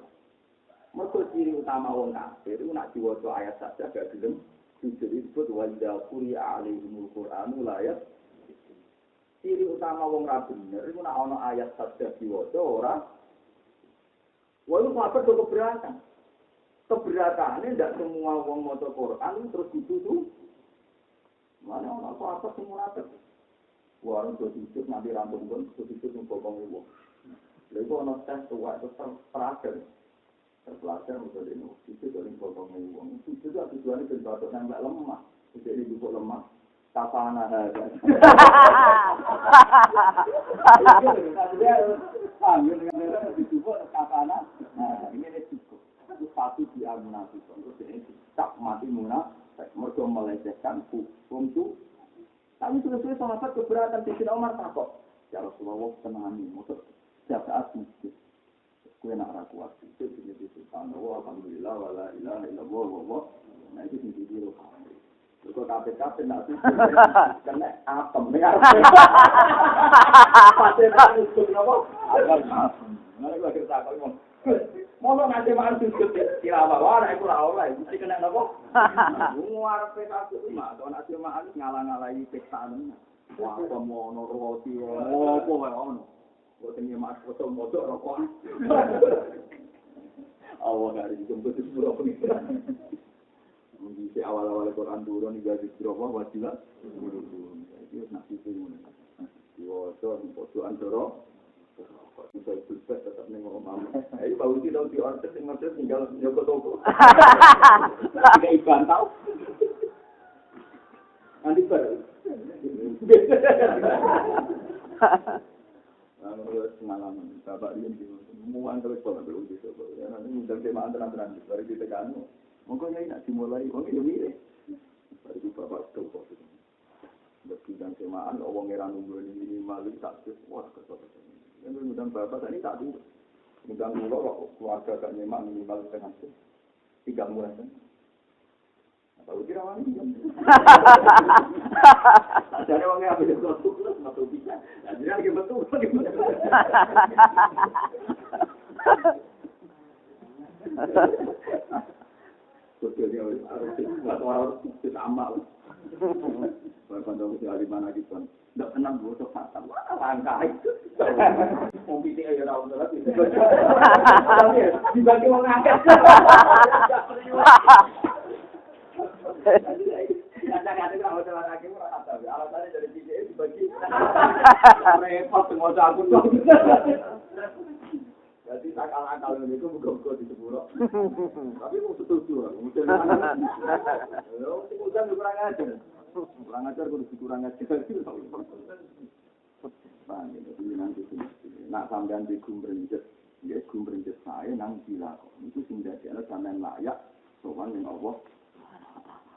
Mergo ciri utama wong kafir itu nak diwaca ayat sajdah gak gelem disebut wa idza quri'a 'alaihimul qur'anu la yas. Ciri utama wong ra bener iku nek ana ayat sajdah diwaca ora. Walau sahabat itu keberatan. Keberatannya tidak semua wong maca Quran terus ditutup. Mana orang sahabat semua rata. Warung tutup nanti rambut pun tutup membokong ibu. Lalu orang tes tua itu terakhir. Terpelajar untuk ini. Itu dari membokong ibu. Itu juga tujuannya berbatuk yang tidak lemah. Jadi dibuk lemah. Kapana ada. Dia ambil dengan dibuk kapana. Nah ini cukup. Itu satu di al-munafik. Terus ini tak mati munafik. Mereka melecehkan hukum itu. Tapi sesuai sahabat keberatan Sayyidina Umar takut. Ya Rasulullah tenangani. Maksud setiap saat mesti. Kue nak rakuat. Itu jenis subhanallah. Alhamdulillah. Wala ilaha illallah. Wallah. Nah itu sendiri diri kami. Kalau KPK nak susu. Kena apem. Pasti tak susu. Kenapa? Mana gua cerita apa? Mau nanti makan susu. Kira apa? Aku lah. Mesti kena apa? Muar PKS itu mah. Kalau nanti makan ngalang-alangi peksaan. Wah, mau roti. Oh, apa? Kau tinggi mas foto modok rokok. Awal hari jemput itu berapa nih? Di awal-awal Quran turun hingga di berapa wajilah? Itu nasi turun. Di foto antara bisa berset tetap nengok mama. Ayo baru kita di order tinggal nyokot toko. Tidak ikan tahu. Nanti baru. Menurut pengalaman bapak dia semua terus kalau belum bisa nanti mudah tema antara-antara baru kita kan mungkin nak dimulai orang itu mirip baru bapak itu kok berkidang temaan orang ngeran umur ini minimal tak wah kesalahan yang mudah bapak tadi tak dulu mudah dulu keluarga kan memang minimal setengah 3 bulan kan tahu kira mana ni Jadi orang yang ambil sesuatu terus masuk bisa. Jadi lagi betul. Sosialnya harus orang kita amal. Kalau pada usia 5 lagi kan. Ndak tenang gue tuh fatal. Wah, langka itu. Mau pitik aja ora ono lagi. Dibagi wong akeh. Kadang-kadang kalau salah lagi ora tahu. Alasannya dari pitik dibagi. Repot ngono aku. Jadi akal-akal niku muga-muga disepuro. Tapi mau setuju aku. Mungkin kurang ajar. Kurang ajar kudu kurang ajar. Bang, ini nanti nak sampean di gumrenjet, ya gumrenjet saya nang dilakon. Itu sing dadi ana sampean layak sowan ning Allah.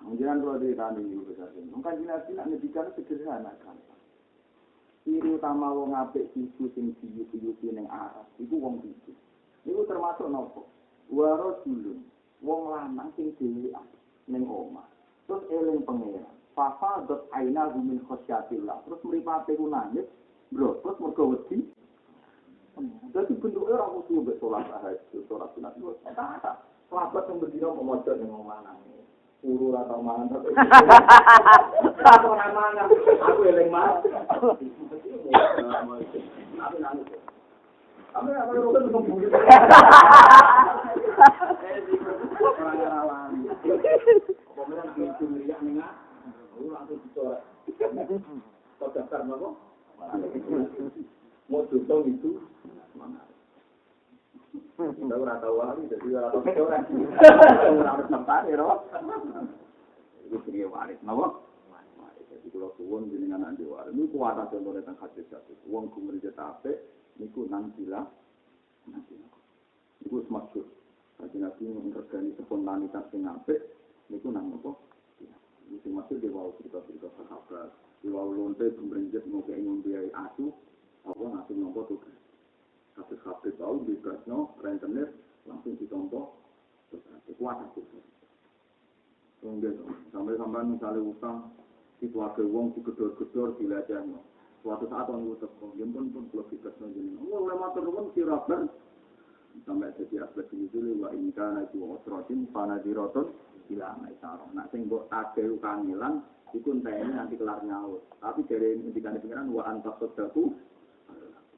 Mungkin kalau ditani itu besar. Mungkin dinasti nak ngedikan sederhana kan. Ciri utama wong apik iku sing diyu-yuti ning arah. Iku wong iki. Iku termasuk napa? Warajulun. Wong lanang sing dhewean ning omah. Terus eling pangeran. Fafadat aina min khosyatillah. Terus mripate ku nangis, brokos mergo wedi. Dadi bentuke ora mesti mbek salat tahajud, salat sunat. Sahabat yang berdiri memojok ning omah nangis. Uru atau mangan tapi ora mangan. Aku eling mas. Aku nangis. Aku ora rokok kembuli. Ora ngalawan. Pemenang nangis meriah ning langsung dicoret. Kau daftar apa? Mau dotong itu semangat. Kita ora tahu lagi, jadi ora tahu coret. Ora harus tempat ya, Rob. Itu priye waris, napa? Jadi kalau suwun jenengan andi waris, niku kuwata contone teng hadis satu. Wong gumreje apik niku nang sila. Niku maksud. Jadi nabi ngergani spontanitas sing apik niku nang apa? Itu maksud dia wow cerita-cerita sahabat. Dia wow lonte gumrenjet ngopi ngombe asu, apa ngasu nompo tuh. Habis tahu di gasno rentenir langsung ditompo. Terus kuat aku. Kemudian sampai misalnya utang situasi wong digedor-gedor dilajahno. Suatu saat orang utang, kemudian pun kalau digasno jeneng. Oh, oleh matur nuwun siraban sampai jadi aspek ini wa ingkana itu wasrotin panadiroton hilang isaro. Nak sing mbok ade kangilan iku enteni nanti kelar nyaut. Tapi dari ngendikane pengiran wa antas sedaku.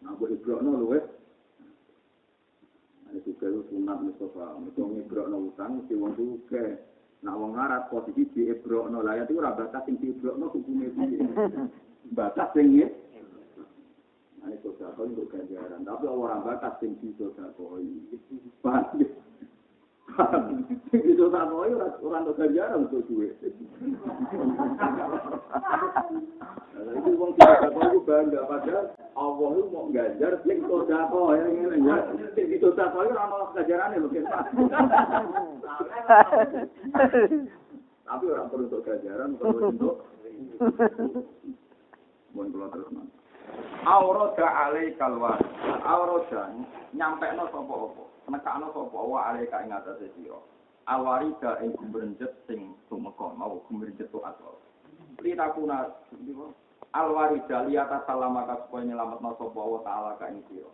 Nah mbok ibrokno luwih. Ane juga sunat Mustafa, mesti ngibrokno utang mesti wong sugih. Nak wong larat posisi diebrokno lah ya iku ora batas sing diebrokno hukume piye. Batas sing ane sedekah untuk ganjaran, tapi orang batas sing disodakoi. Paham? Itu tak mau orang untuk ganjaran untuk duit. Itu wong sedekah itu bangga padahal Allah itu mau ganjar sing sedekah ya ngene ya. Sing sedekah itu ora ono ganjarane lho kan. Tapi orang perlu untuk ganjaran, perlu untuk mun kula terus Aurada alaikal wa aurada nyampekno sapa apa nekakno sapa wa alaika ing atase sira awarida ing gumrenjet sing tumeka mau gumrenjet to atau litakuna alwarida liyata salamaka supaya nyelametno sapa wa taala ka ing sira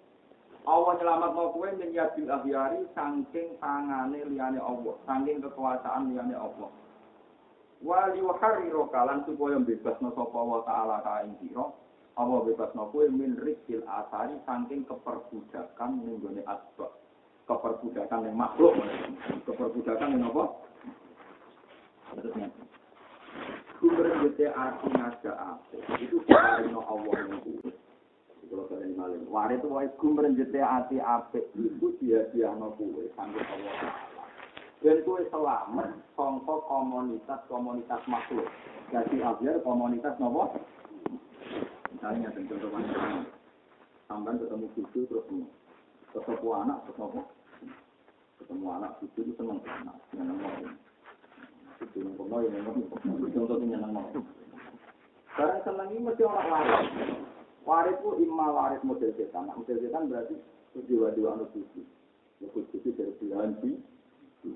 Allah nyelametno kowe ning yabil ahyari saking tangane liyane Allah saking kekuasaan liyane Allah wali wahariro kalan supaya bebasno sapa wa taala ka ing sira Allah bebas nopo min rikil asari saking keperbudakan ning gone asbab. Keperbudakan yang makhluk. Keperbudakan yang apa? Gumrenjete arti ngaja apa? Itu diarino Allah niku. Kalau kalian malih. Ware itu wae gumrenjete arti apik iku dia-diano kuwe saking Allah Taala. Dan kuwe selamat sangka komunitas makhluk. Jadi akhir komunitas nopo? Misalnya contoh macam sampai ketemu cucu terus ketemu anak ketemu anak cucu itu senang senang cucu yang contohnya senang sekarang senang ini mesti orang waris itu imma waris model setan berarti jiwa-jiwa anu cucu cucu dari pilihan di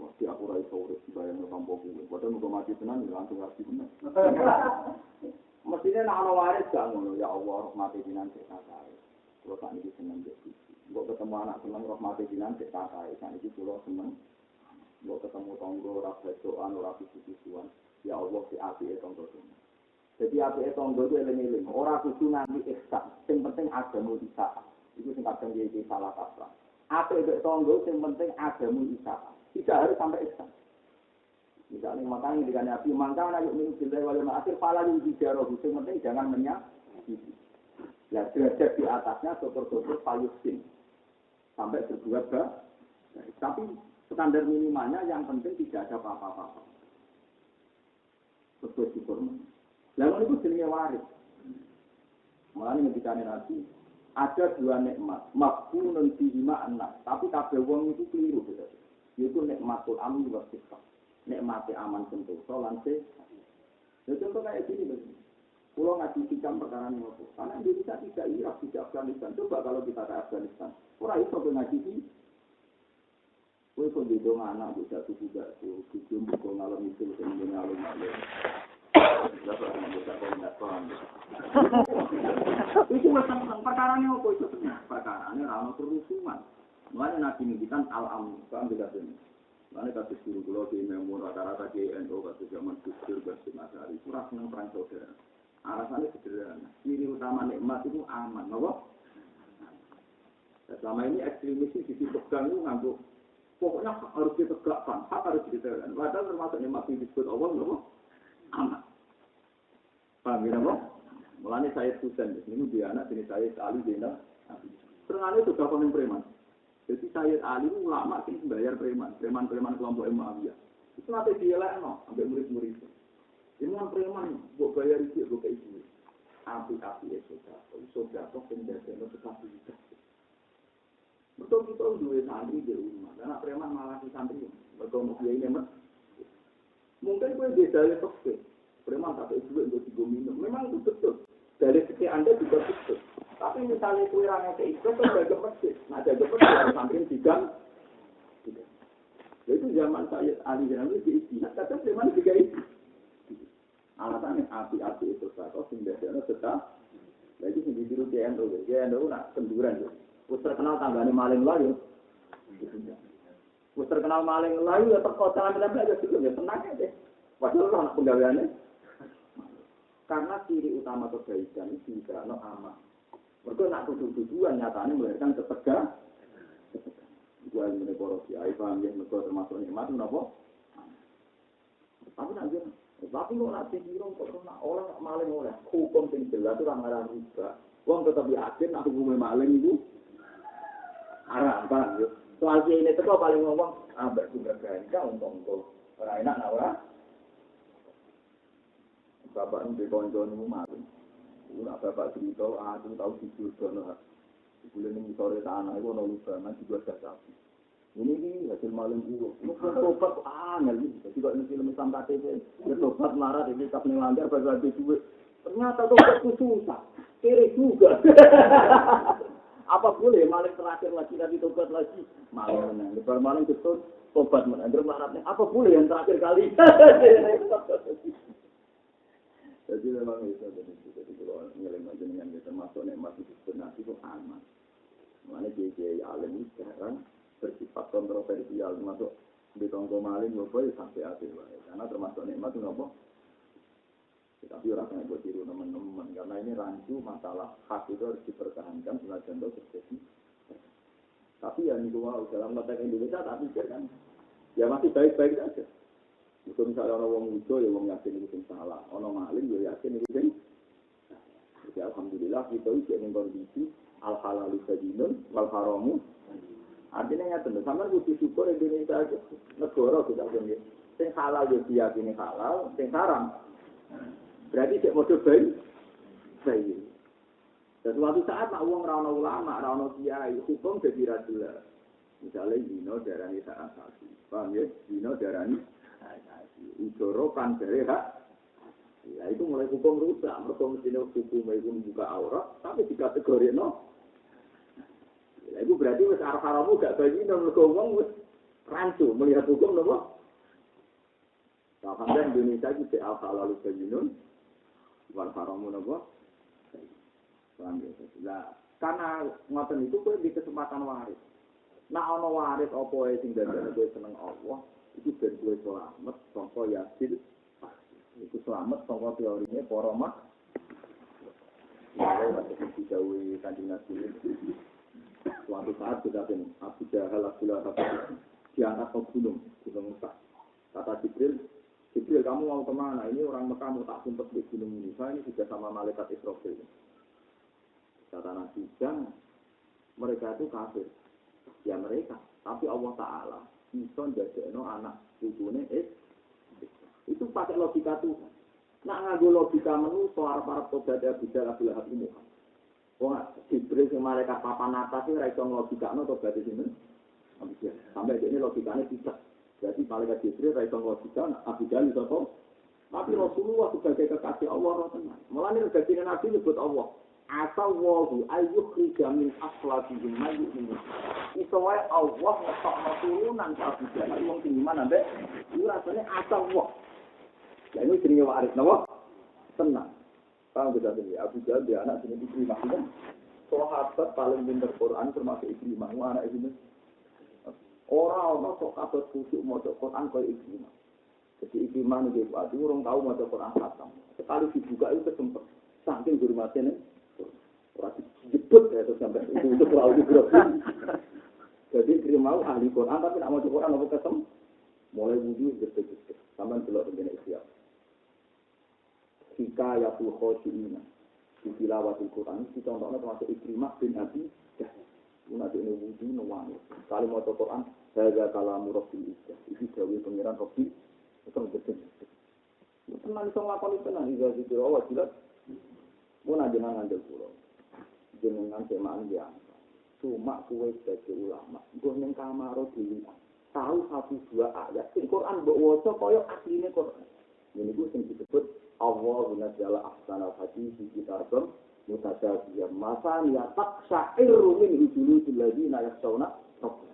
waktu aku rai sore bayang kampung gue padahal mau mati tenan langsung kasih benar. Mestinya nak ana waris gak ngono ya Allah rahmati jinan cek kae. Kulo sak niki seneng jadi. Mbok ketemu anak seneng rahmati jinan cek kae. Sak niki kulo seneng. Mbok ketemu tangga ora besokan ora pisu-pisuan. Ya Allah si apike tangga seneng. Jadi apike tangga itu eling-eling, ora kudu nganti ihsan. Sing penting agama isaah. Iku sing kadang iki salah kaprah. Apike tangga sing penting agama isaah. Tidak harus sampai ihsan. Misalnya makanya dengan Nabi mangkana yuk minum bilai wal akhir pala yang dijaroh. Yang penting jangan menyakiti. Ya derajat di atasnya syukur-syukur payusin sampai berbuat baik. Tapi standar minimalnya yang penting tidak ada apa-apa. Sesuai syukur. Lalu itu jenisnya waris. Makanya ketika Nabi ada dua nikmat, mafhunun bihima anak. Tapi kabeh wong itu keliru gitu. Yaitu nikmatul amni wa sifat. Nikmati aman sentosa lan sehat. Ya contoh kayak gini begini. Pulau ngaji hikam perkara ini apa? Karena Indonesia tidak Irak, tidak Afghanistan. Coba kalau kita ke Afghanistan, orang itu ngaji ini. Kowe kok didong anak bisa tuku bakso, dijum buku ngalor itu kemudian ngalor-ngalor. Dapat bisa kok enggak paham. Itu macam perkara ini apa itu sebenarnya? Perkara ini rano kerusuhan. Mulanya Nabi ngendikan al-amn, paham tidak ini? Mana kasus guru kalau di memor rata-rata GNO kasus zaman kusur bersih matahari surah senang perang saudara. Alasannya sederhana. Ciri utama nikmat itu aman, apa? Selama ini ekstremis itu dipegang itu nganggu. Pokoknya harus ditegakkan, hak harus ditegakkan. Padahal termasuk nikmat yang disebut Allah, apa? Aman. Paham ya, apa? Mulanya saya Husain, ini dia anak jenis saya Ali Zainal. Serangannya sudah paling preman. Jadi Sayyid Ali itu ulama yang bayar preman kelompok Muawiyah. Itu nanti dia lah, sampai murid-murid itu. Ini kan preman, buat bayar itu, buat itu. Api-api ya sudah kok penjajah, tetapi tidak. Betul kita dua santri di rumah, karena preman malah di santri. Berkomunikasi ini mas. Mungkin gue beda ya toksik. Preman tak itu untuk minum. Memang itu betul. Dari segi Anda juga betul. Tapi misalnya kue rangnya ke itu, kan jaga masjid. Nah jaga masjid harus samping tiga. Itu zaman Sayyid Ali dan Ali diisi. Kata preman juga itu. Alasannya api-api itu satu, sehingga tetap. Lagi sendiri dulu GNO. GNO nak kenduran. Terus terkenal tanggane maling layu. Terus terkenal maling layu ya perkosaan aja gitu ya tenang aja. Padahal anak penggaweannya. Karena ciri utama kebaikan itu tidak aman. Mereka nak tuduh-tuduhan nyatanya melahirkan ketegangan. Gua ini negara kiai paham ya, negara termasuk nikmat itu apa? Tapi nanti, tapi kok nanti kira kok orang maling oleh hukum yang jelas itu orang riba. Uang tetap yakin aku hukum maling itu haram paham ya. Soal ini itu paling ngomong ambek bergaya untuk orang enak nak orang. Bapak ini konco-konco maling. Nak bapak cerita, aku tahu jujur dono. Bulan ini sore tanah itu nol banget juga ada sapi. Ini hasil maling itu. Ini tobat angel ini. Jadi kalau ini film Islam KTP, tobat marah ini tak melanggar bagi duit. Ternyata tobat itu susah, kiri juga. Apa boleh maling terakhir lagi nanti tobat lagi? Maling menang. Lebar maling betul tobat menang. Bermaratnya apa boleh yang terakhir kali? Jadi memang itu jadi kalau ngeleng dengan termasuk nikmat itu sebenarnya itu aman. Mana JJ alim ini sekarang bersifat kontroversial termasuk di tonggo maling boleh sampai akhir karena termasuk nikmat itu apa? Tapi orang yang buat tiru teman-teman karena ini rancu masalah hak itu harus dipertahankan setelah contoh terjadi. Tapi yang dua dalam konteks Indonesia tak pikir kan, ya masih baik-baik saja. Itu misalnya orang muda ya orang yakin itu salah, orang maling ya yakin itu sing. Jadi alhamdulillah kita udah ning kondisi al halalu sajinun wal haramu. Artinya nyata sampean kudu syukur Indonesia itu negara kita punya. Sing halal ya diyakini halal, sing haram. Berarti cek model baik. Baik. Dan suatu saat nak wong ra ono ulama, ra ono kiai, hukum jadi ra jelas. Misalnya dino darani tak asasi. Paham ya? Dino darani ujorokan dari hak. Ya itu mulai hukum rusak. Mereka mesti hukum itu membuka aurat, tapi di kategori no. Ya itu berarti wes arah-arahmu gak bagi no ngomong wes rancu melihat hukum no. Alhamdulillah Indonesia itu al-halal sajinun wal haramu no. Nah, karena ngoten itu kowe di kesempatan waris. Nah ana waris apa sing dandane kowe seneng Allah. Itu ben kowe selamat saka yakin. Itu selamat saka teorine para mak. Ya, ada dijauhi Kanjeng Nabi. Suatu saat kita Abu Jahal diangkat ke gunung Musa. Kata Jibril, kamu mau kemana? Ini orang Mekah mau tak sumpet di gunung ini. Saya ini sudah sama malaikat Israfil. Kata Nabi, jangan. Mereka itu kafir. Ya mereka. Tapi Allah Ta'ala bisa jadikan anak putune itu pakai logika Tuhan. Nak nganggo logika menu soal para tobat Abu Jahal Abu Lahab ini. Wah, Jibril yang malaikat papan atas itu raiso logikane tobat di sini. Sampai ini logikanya tidak. Jadi malaikat Jibril raiso logika Abu Jahal itu apa? Tapi Rasulullah sebagai kekasih Allah tenang. Mulane redaksi Nabi nyebut Allah. Asawahu ayyukhrija min aslabihim mayyu'min. Iso wae Allah ngetokno turunan Abu Jahal wong sing iman ambek iku rasane asawah. Lah ini jenenge waris napa? Tenang. Paham tidak ini? Abu Jahal dia anak jenis Ikrimah itu. Sahabat paling pintar Quran termasuk Ikrimah. Anak Ikrimah. Orang-orang sok kabat khusyuk maca Quran kaya Ikrimah. Jadi Ikrimah ini dia orang tahu maca Quran khatam. Sekali dibuka itu kesempet. Saking hormatnya nih. Orang dijebut ya terus sampai itu terlalu diberokin. Jadi Ikrimah ahli Quran tapi nak maca Quran apa ketemu. Mulai wudhu gede-gede. Sampai belok begini ikhtiar. Hikayatul khosyi'ina di tilawatil Quran itu contohnya termasuk Ikrimah bin Abi Jahal. Nanti ini wudhu nuwani. Kali mau Quran, saya kalamu Rabbil Izzah. Itu jauhi pengiran Rabbil itu betul-betul. Tenang bisa ngelakuin tenang. Iza zikir Allah jelas. Mau najengan ngandel pulau. Jenengan semaan biasa. Cuma kue sebagai ulama. Gue neng kamaro dilihat. Tahu 1-2 ayat. Di Quran mbok waca kaya asline Quran. Ini gue yang disebut Allahu nazzala ahsanal hadis kitabun mutasyabihah masaniya taqsha'iru min juludil ladzina yakhshawna rabbahum.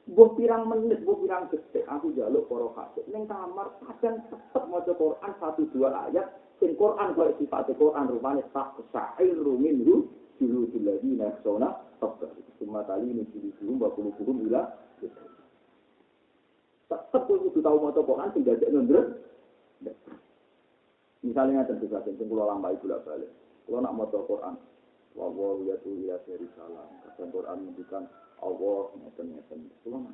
Mbok pirang menit, mbok pirang detik aku njaluk para hafid ning kamar kadang tetep maca Quran 1-2 ayat sing Quran kaya sifat Quran rupane taqsha'iru min juludil ladzina yakhshawna rabbahum. Summa tali ini juludum wa qulubuhum ila tetep kudu tahu maca Quran sing dadek ndres. Misalnya tentu saja, kalau lambai bolak-balik, kalau nak maca Quran, Allah yaitu ila salam, kata Quran menunjukkan Allah ngeten-ngeten, kalau nak,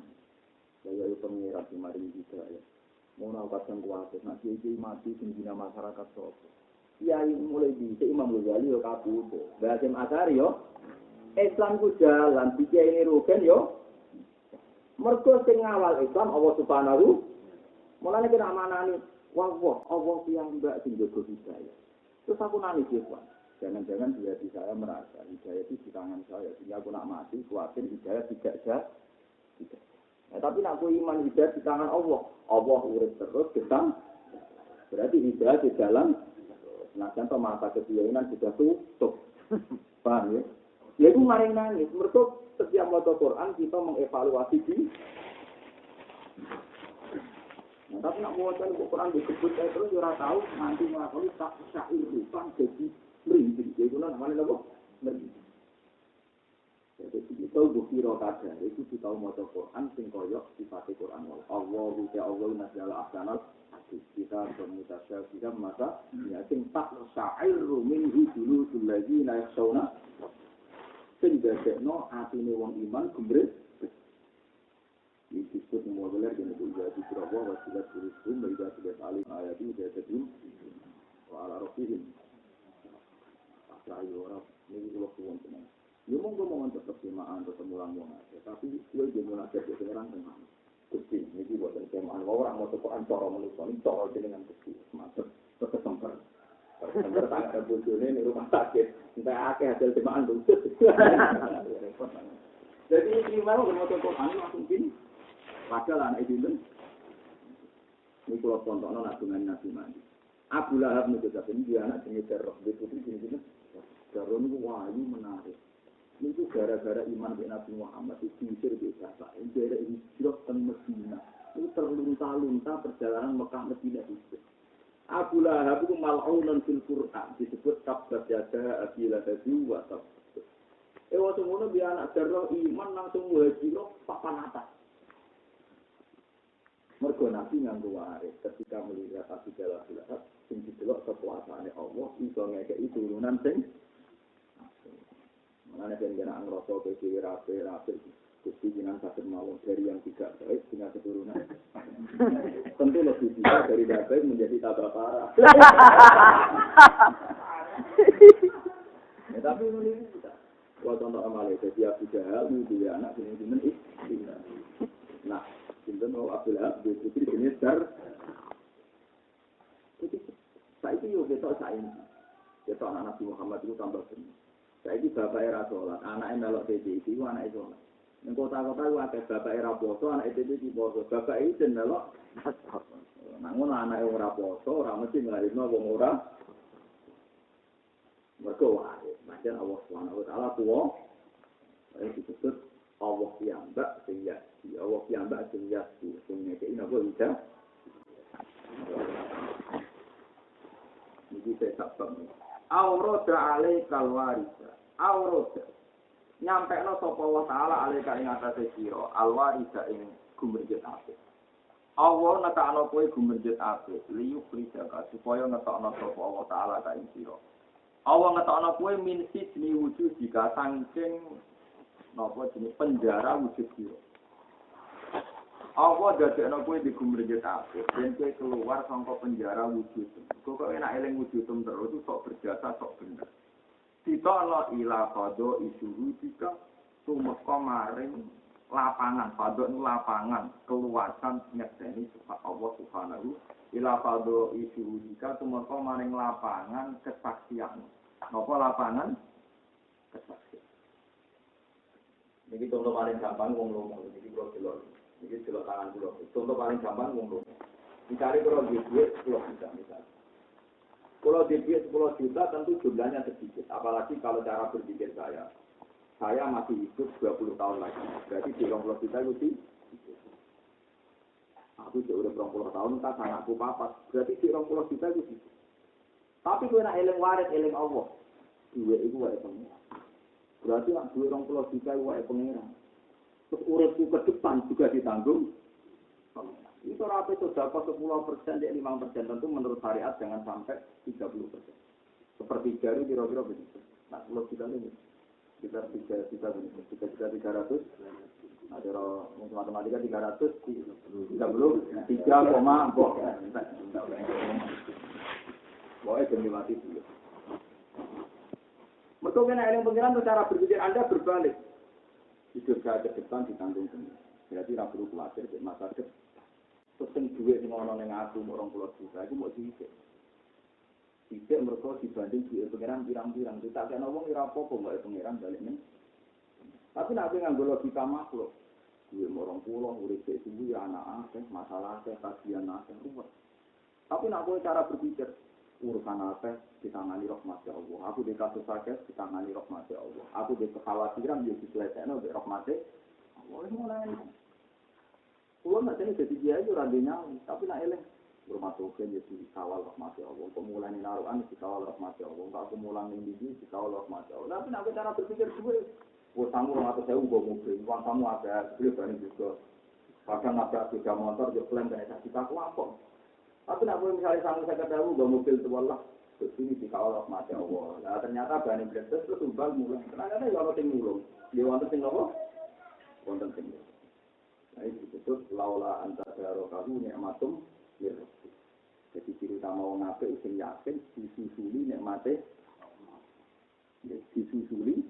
saya itu pengirat di mari kita ya, mau nakatkan kuasa, nak kiai mati tingginya masyarakat sopo, kiai mulai di Imam Ghazali yo kabur, Basim Asari yo, Islam ku jalan, kiai ini rugen yo, mergo sing ngawal Islam Allah Subhanahu, mulane kena amanani. Wah, Allah piyambak sing jaga hidayah. Terus aku nangis ya, Pak. Jangan-jangan di hati saya merasa hidayah itu di tangan saya. Sehingga aku nak mati, khawatir hidayah tidak ada. Nah, tapi nak aku iman hidayah di tangan Allah. Allah urus terus, kita. Berarti hidayah di dalam. Nah, contoh mata kebiayaan sudah tutup. Paham ya? Ya itu maring nangis. Mereka setiap baca Quran kita mengevaluasi di. Nah, tapi nak mau cari Quran disebut saya terus ora tahu nanti nglakoni tak syair rupang jadi merinding. Jadi kula namanya apa? Merinding. Jadi kita bukiro kadar itu kita mau maca Quran sing koyo sifat Quran Allah ya Allah nazzala ahsanal hadis kita bermutasyabih masa ya sing tak syair min hudulul ladzina yakhshawna sing dadekno atine wong iman gumres. Ini disebut muawalah dengan ijazah Surabaya wasilat turism bagi sudah alim ayat ini saya sedih ala rofihim asal orang ini waktu yang tenang. Dia mau ngomong tetap semaan atau temulang mau aja, tapi dia jadi nasihat dia sekarang tenang. Gusti, ini buat semaan orang mau tepuan cara menulis cara dengan gusti semacam kesemper. Kesemper tak ada bujurnya di rumah sakit, entah akeh hasil semaan bujur. Jadi ini mau Quran langsung gini. Padahal anak itu ini kalau contohnya nak dengan Nabi Mandi. Abu Lahab itu dia anak jenis teror. Itu jenis teror itu wahyu menarik. Itu gara-gara iman dengan Nabi Muhammad itu diusir di Gaza. Dari hijrah ke Medina. Itu terlunta-lunta perjalanan Mekah Medina itu. Abu Lahab itu mal'unan fil Qur'an. Disebut tabbat yada Abi Lahabi wa tab. Waktu itu dia anak teror iman langsung muhajirah papan atas. Mergo Nabi nganggo waris ketika melihat Abu Jalal sing didelok kekuasaane Allah iso ngekeki turunan sing mana ben kena ngrasa dhewe rapi Gusti jenengan saged mawon dari yang tidak baik dengan keturunan. Tentu lebih bisa dari yang baik menjadi tambah parah. Ya, tapi ini kita. Kalau contoh amalnya, jadi Abu Jahal, itu anak jenis-jenis istilah. Nah, kita mau Abdul Hab, dia putri jenis Dar. Jadi, saya itu juga kita sains. Kita anak Nabi Muhammad itu tambah benar. Saya itu bapaknya Rasulullah, anaknya melok TJ itu anaknya sholat. Yang kota-kota itu ada bapaknya Raposo, anak TJ itu poso. Bapak itu melok. Namun anaknya orang Raposo, orang mesti melahirkan orang orang. Mereka waris. Macam Allah SWT tua. Yang disebut Allah piyambak sing yasdi. Allah piyambak sing yasdi. Sungnya ke ini apa bisa? Ini saya sabang. Auroda alaikal warisa. Auroda. Nyampe no sopa Allah Ta'ala alaika ing atase sira. Alwarisa ing gumerjet apik. Allah netakno kowe gumerjet apik. Liyuk rijaka supaya ngetokno sopa Allah Ta'ala ka ing sira. Allah ngetokno kowe min sijni wujud jika saking napa jenis penjara wujud sira. Allah dadekno kowe digumrejet apik, ben kowe keluar saka penjara wujud. Kok enak eling wujudum terus sok berjasa sok bener. Ditono ila qado isuhu jika tumeka maring lapangan, qado lapangan keluasan nyekseni sifat Allah Subhanahu ila qado isuhu jika tumeka maring lapangan kesaksian. Napa lapangan kesaksian. Niki contoh paling gampang wong lomo, niki kula delok. Niki delok tangan kula. Contoh paling gampang wong lomo. Dicari kalau duit 10 juta misalnya. Kalau duit 10 juta tentu jumlahnya sedikit. Apalagi kalau cara berpikir saya masih hidup 20 tahun lagi. Berarti 20 juta itu sedikit. Aku sudah 20 tahun, tak anakku papat. Berarti 20 juta itu sedikit. Tapi gue nak eling waris, eling Allah. Duit itu wae pengiran. Berarti nak 20 juta itu wae pengiran. Terus uripku ke depan juga ditanggung. Itu rapi sudah 10% dan 5%. Tentu menurut syariat jangan sampai 30%. Seperti jari kira-kira begitu. Nah, kalau kita ini sekitar 3 juta begitu. 3.300. Ada untuk matematika 300. 30. 3, boleh demi mati dulu. Mereka kena eling pengiran cara berpikir Anda berbalik. Hidup saya ke depan ditanggung sendiri. Berarti tidak perlu khawatir di masa depan. Terus duit yang orang yang aku orang pulau juta itu mau dihisap. Hisap mereka dibanding duit pengiran pirang-pirang. Kita kena ngomong irapopo nggak pengiran balik nih. Tapi nak nganggo logika makhluk. Duit orang pulau urip itu anak akeh masalah akeh kajian akeh ruwet. Tapi nak cara berpikir urusan apa ditangani rahmat Allah. Aku di kasus sakit ditangani rahmat Allah. Aku di kekhawatiran dia diselesaikan oleh rahmat Allah. Mulai. Kulo nanti jadi dia itu randinya, tapi nak eleng rumah tuken jadi kawal rahmat Allah. Pemulane naruhan dikawal rahmat Allah. Enggak aku mulang ning ndi dikawal rahmat Allah. Tapi nak cara berpikir dhewe, wong tamu 200.000 mbok mobil, uang tamu ada, beli barang juga. Kadang nabrak sepeda motor yo klaim kena kita kuampok. Tapi nak boleh misalnya sangat saya ketahui bawa mobil itu Allah, ini dikawal rahmat Allah. Nah ternyata bani berentes itu tumbal mulai. Kenapa ya orang tinggal? Dia wanita tinggal apa? Wanita tinggal. Nah itu disebut laula antara kamu nikmatum lirrofi. Jadi ciri utama orang nabi itu yakin disusuli nikmate, disusuli.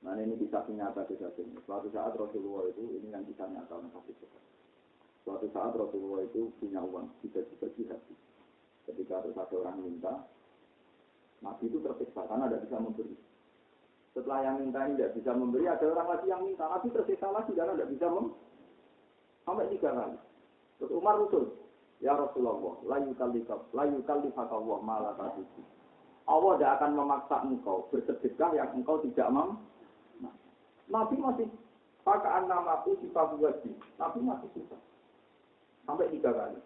Nah ini bisa nyata bisa ini. Suatu saat Rasulullah itu ini yang bisa nyata kasih kita. Suatu saat Rasulullah itu punya uang, tiba-tiba hati. Ketika ada orang minta, Nabi itu tersiksa karena tidak bisa memberi. Setelah yang minta ini tidak bisa memberi, ada orang lagi yang minta, Nabi tersiksa lagi karena tidak bisa memberi. Sampai 3 kali. Terus Umar usul, ya Rasulullah, la yukallifaka Allah ma la taqdir. Allah tidak akan memaksa engkau bersedekah yang engkau tidak mampu. Nabi masih pakaan namaku sifat wajib. Nabi masih susah. Sampai 3 kali.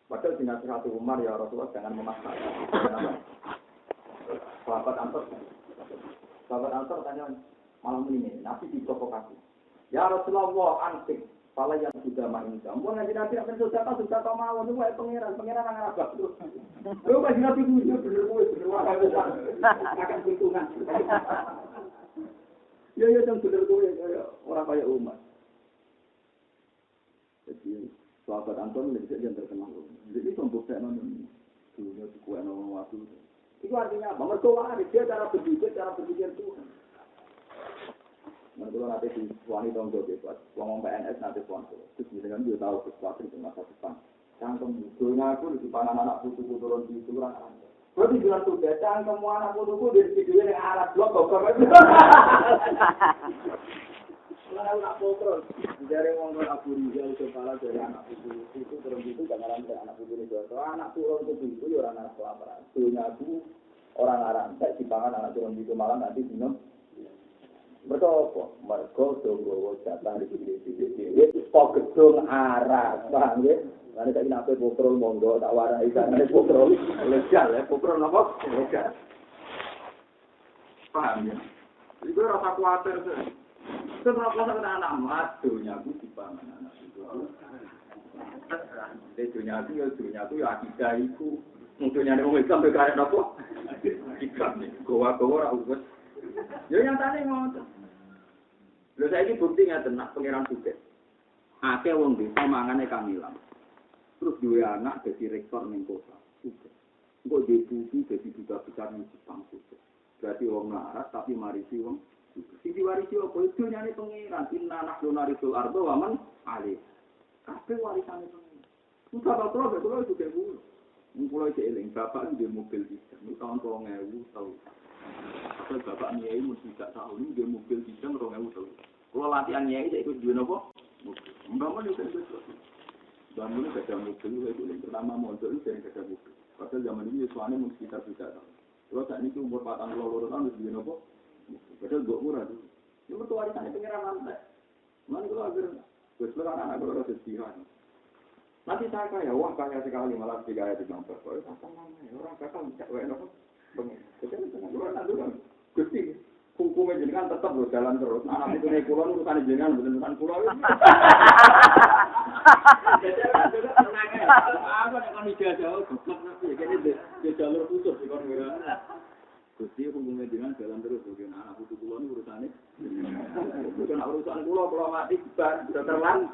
Padahal dinasihati Umar ya Rasulullah jangan memaksa. Sahabat Ansor tanya malam ini, Nabi diprovokasi. Ya Rasulullah ansik, Pala yang sudah main kamu nanti akan sudah tahu mau itu pangeran akan apa terus. Lu kasih nabi dulu bener akan keuntungan. Ya yang bener orang kayak umat. Jadi sahabat Anton lebih yang terkenal. Jadi pembuktian dunia kue nomor waktu. Itu artinya apa? Mereka dia cara berpikir Tuhan. Mereka nanti di wanita untuk bebas, ngomong PNS nanti suatu. Terus dengan dia tahu sesuatu di masa depan. Cangkem dunia aku di depan anak putuku turun di turun. Berarti bilang tuh dia cangkem anak putuku di video yang alat blok kok. Kalau nak kontrol, dari ngomong Abu Rizal kepala dari anak putu itu terus itu gambaran dari anak putu itu. Anak turun itu orang anak kelaparan. Dunia aku orang Arab tak dipangan anak turun itu malah nanti minum. Mereka apa? Mereka tunggu jatah di sini. Kok gedung arah, paham ya? Nanti saya nak pokrol monggo tak warai karena pokrol legal ya, pokrol apa? Legal. Paham ya? Itu rasa khawatir sih. Setelah puasa kena anak madunya aku dipangan anak itu. Dunia itu ya akidah itu. Mungkin ada orang Islam berkarya apa? Ikan nih, goa-goa rawat. Ya yang tadi ngotot. Lha saiki bukti ngaten nak pangeran Sugih. Akeh wong desa mangane kamilan. Terus duwe anak dadi rektor ning kota. Sugih. Engko deputi dadi duta-duta ning Jepang Sugih. Berarti wong larat tapi marisi wong. Sing diwarisi apa itu nyane pangeran. Inna nahnu narisul ardo wa man ali. Kabeh warisane pangeran. Musa bakal betul itu kayak dulu. Mulai eling bapak di mobil bisa, tahun 2000 tahun. Asal bapak nyai mesti tidak tahun di mobil bisa 2000 tahun. Kalau latihan nyai saya ikut juga nopo. Bangun itu bangun itu ada mobil itu yang pertama modal itu yang ada mobil. Padahal zaman ini suami mesti sekitar 3 tahun. Kalau saat ini umur 40 tahun itu juga nopo. Padahal gak murah tuh. Ini bertuarisannya pengiran lantai. Mana kalau agar besar anak kalau ada sedihan. Nanti saya kaya, wah kaya sekali malah dikaya di nomor. Kalau orang kakak bisa apa? Jadi orang nanti kan gusti hukumnya jenengan tetap berjalan terus. Anak itu naik pulau urusan jenengan bukan pulau. Jadi orang juga tenang ya. Apa yang ijazah jauh goblok nanti. Jadi dia jalur khusus di kon gusti hukumnya jenengan jalan terus. Bukan anak itu pulau urusannya. Bukan urusan pulau mati sudah terlang.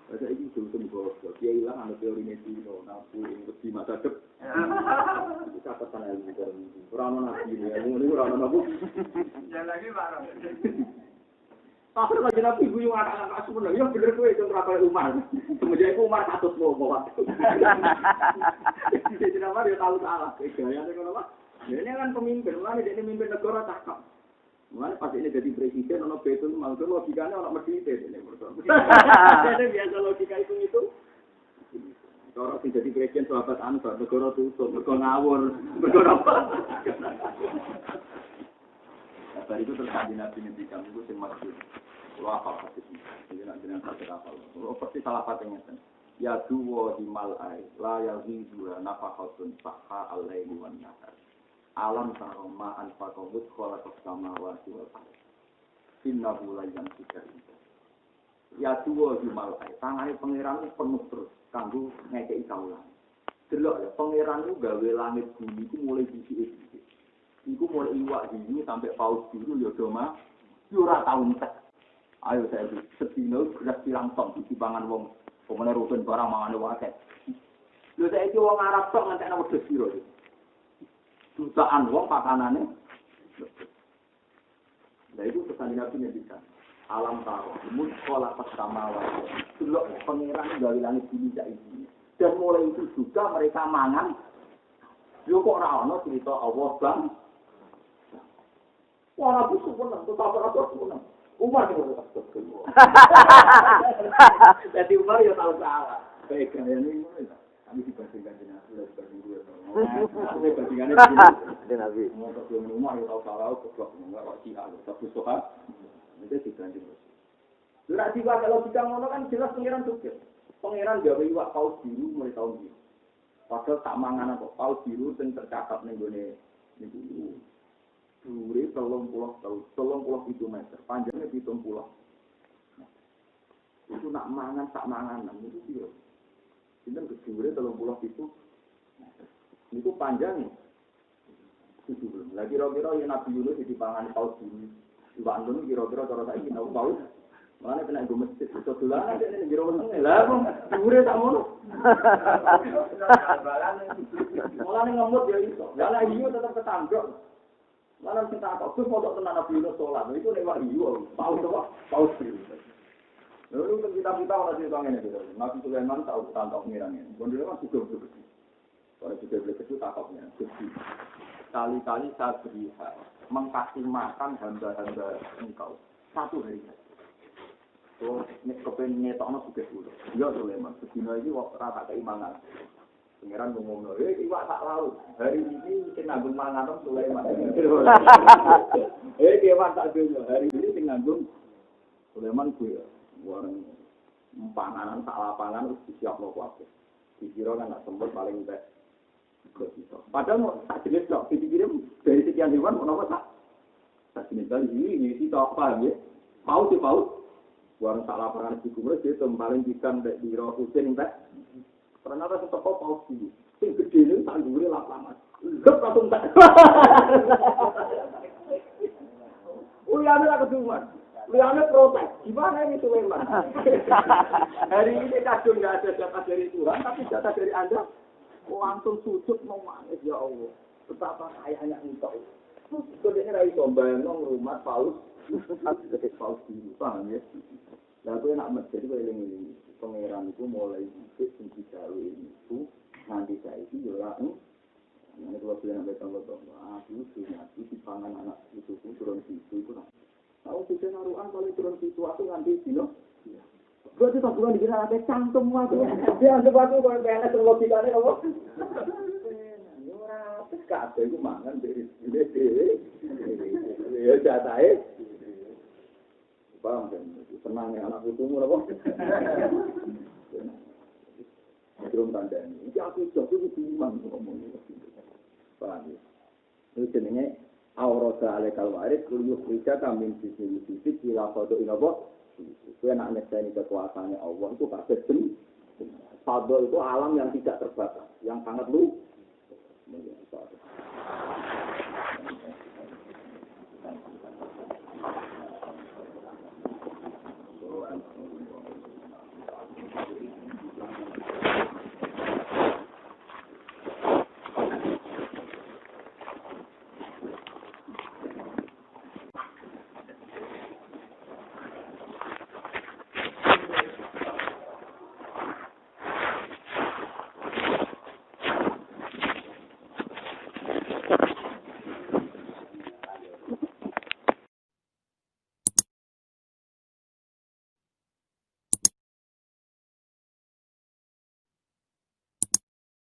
Ada ini sebelum bos, dia hilang anak teori Mesino, nafu di masa depan. Kita pesan ilmu dari orang nabi ini orang nabi. Jangan lagi barang. Akhirnya lagi nabi gue yang anak-anak sebenarnya, ya bener gue itu berapa Umar. Kemudian itu Umar 100 bawa. Jadi nama dia tahu salah. Gaya dia apa? Ini kan pemimpin, orang ini pemimpin negara cakap. Mulai pas ini jadi presiden, orang betul, maksudnya logikanya orang medite ini. Jadi biasa logika itu. Orang yang jadi presiden sahabat Ansar, negara tutup, negara ngawur, negara apa? Dari itu terjadi nabi ngendikan itu yang maksud. Kalau apa pasti ini nanti nanti apa? Kalau pasti salah patenya kan. Ya duwo di malai, la ya zidura nafakatun sahha alaihi wan nahar. Alam taroma anfaqahut khalaqas samawati wal ardh. Innahu la yantiqu. Ya duwo di malai, tangane pangeran penuh terus kanggo ngekeki kawulan. Delok ya pangeran ku gawe langit bumi ku mulai sisi-sisi. Iku mulai iwak hiu sampai paus biru ya doma. Yo ora tau entek. Ayo saya sedina beras pirang ton dipangan wong. Pemene rugen barang mangane wae. Lho saiki wong Arab tok ngantekno wedhus piro iki. Jutaan wong pakanane. Lah itu pesan Nabi ngendikan. Alam taro, mun sekolah pertama wae. Delok pangeran gawe langit bumi saiki. Dan mulai itu juga mereka mangan. Yo kok ora ana cerita Allah Bang. Ora butuh pun, tetap ora butuh. Umar itu astagfirullah. Jadi Umar ya tahu salah. Baik kalian ini kami dibandingkan dengan Nabi dibanding gue. Ini bandingannya dengan Nabi. Mau ke Umar ya tahu salah, keblok enggak kok Syiah, tapi soha. Itu dibanding. Surat jiwa kalau kita ngono kan jelas pengiran juga. Pengiran gawe iwak paus biru mulai tahun ini. Padahal tak mangan apa paus biru sing tercatat ning gone niku. Dhuwure 30 meter, panjangnya 70. nak mangan tak manganan itu dia. Sinten gedhure 37. Niku panjang. Lah kira-kira yen Nabi Yunus dipangani paus bumi. Iwak Nun kira-kira cara saiki tau paus. Mana kena go masjid iso dolanan nek ning jero wetenge. Lah kok dhuwure tak ngono. Mulane ngemut ya iso. Lah nek hiu tetep ketanduk. Malah sing tak kok foto tenan Nabi Yunus salat. Itu nek wak hiu paus apa? Paus biru. Lalu kita ora cerita ngene iki. Nabi Sulaiman tau tantok ngirane. Bondone kan juga gede. Ora juga gede takoknya. Kali-kali saya beri mengkasih makan hamba-hamba engkau 1 hari. So, nek kepen nyetokno sugih dulu. Ya Sulaiman, sedina iki kok ora tak keimangan. Pangeran ngomongno, iwak tak laut. Hari ini sing nganggo mangan Sulaiman. Iwak tak dunya. Hari ini sing nganggo Sulaiman kuwi wareng panganan sak lapangan wis disiapno kabeh. Dikira kan nak sempet paling entek. Padahal mau tak jenis kok dikirim dari sekian hewan mau apa tak jenis kali ini tok paham ya. Paus sih paus. Warung sak lapangan di Gumres itu paling ikan di Rawa Husin entek. Ternyata setoko paus dulu. Sing gede ini tak dhuwure lapangan. Gep langsung tak. Uyane lah keduman. Uyane protes. Gimana ini Sulaiman? Hari ini kadung enggak ada jatah dari Tuhan tapi jatah dari Anda. Langsung sujud mau nangis ya Allah. Betapa kayanya engkau. Terus dia ra iso bayangno rumah paus. Paus dulu, paham ya? Lah kowe nak masjid kowe eling-eling. Pangeran iku mulai sithik sing digawe niku nganti saiki yo ora nek kula bilang nek aku sudah dipangan anak itu turun situ iku. Tahu sih naruhan kalau turun situ aku nganti dino. Berarti tak bukan dikira ada cangkem aku. Dia anggap aku kalau PNS logikane apa? Ora kabeh iku mangan dari dhewe. Ya jatahe. Paham kan? Senang ya anak putumu apa? Belum tandani. Iki aku jogo iki iman ngomong iki. Paham ya? Itu jenenge aurata alekal warid kullu krija kamin sisi ila foto inapa? Kowe nak nyekseni kekuasaane Allah itu kabeh ben. Fadl itu alam yang tidak terbatas, yang sangat luas.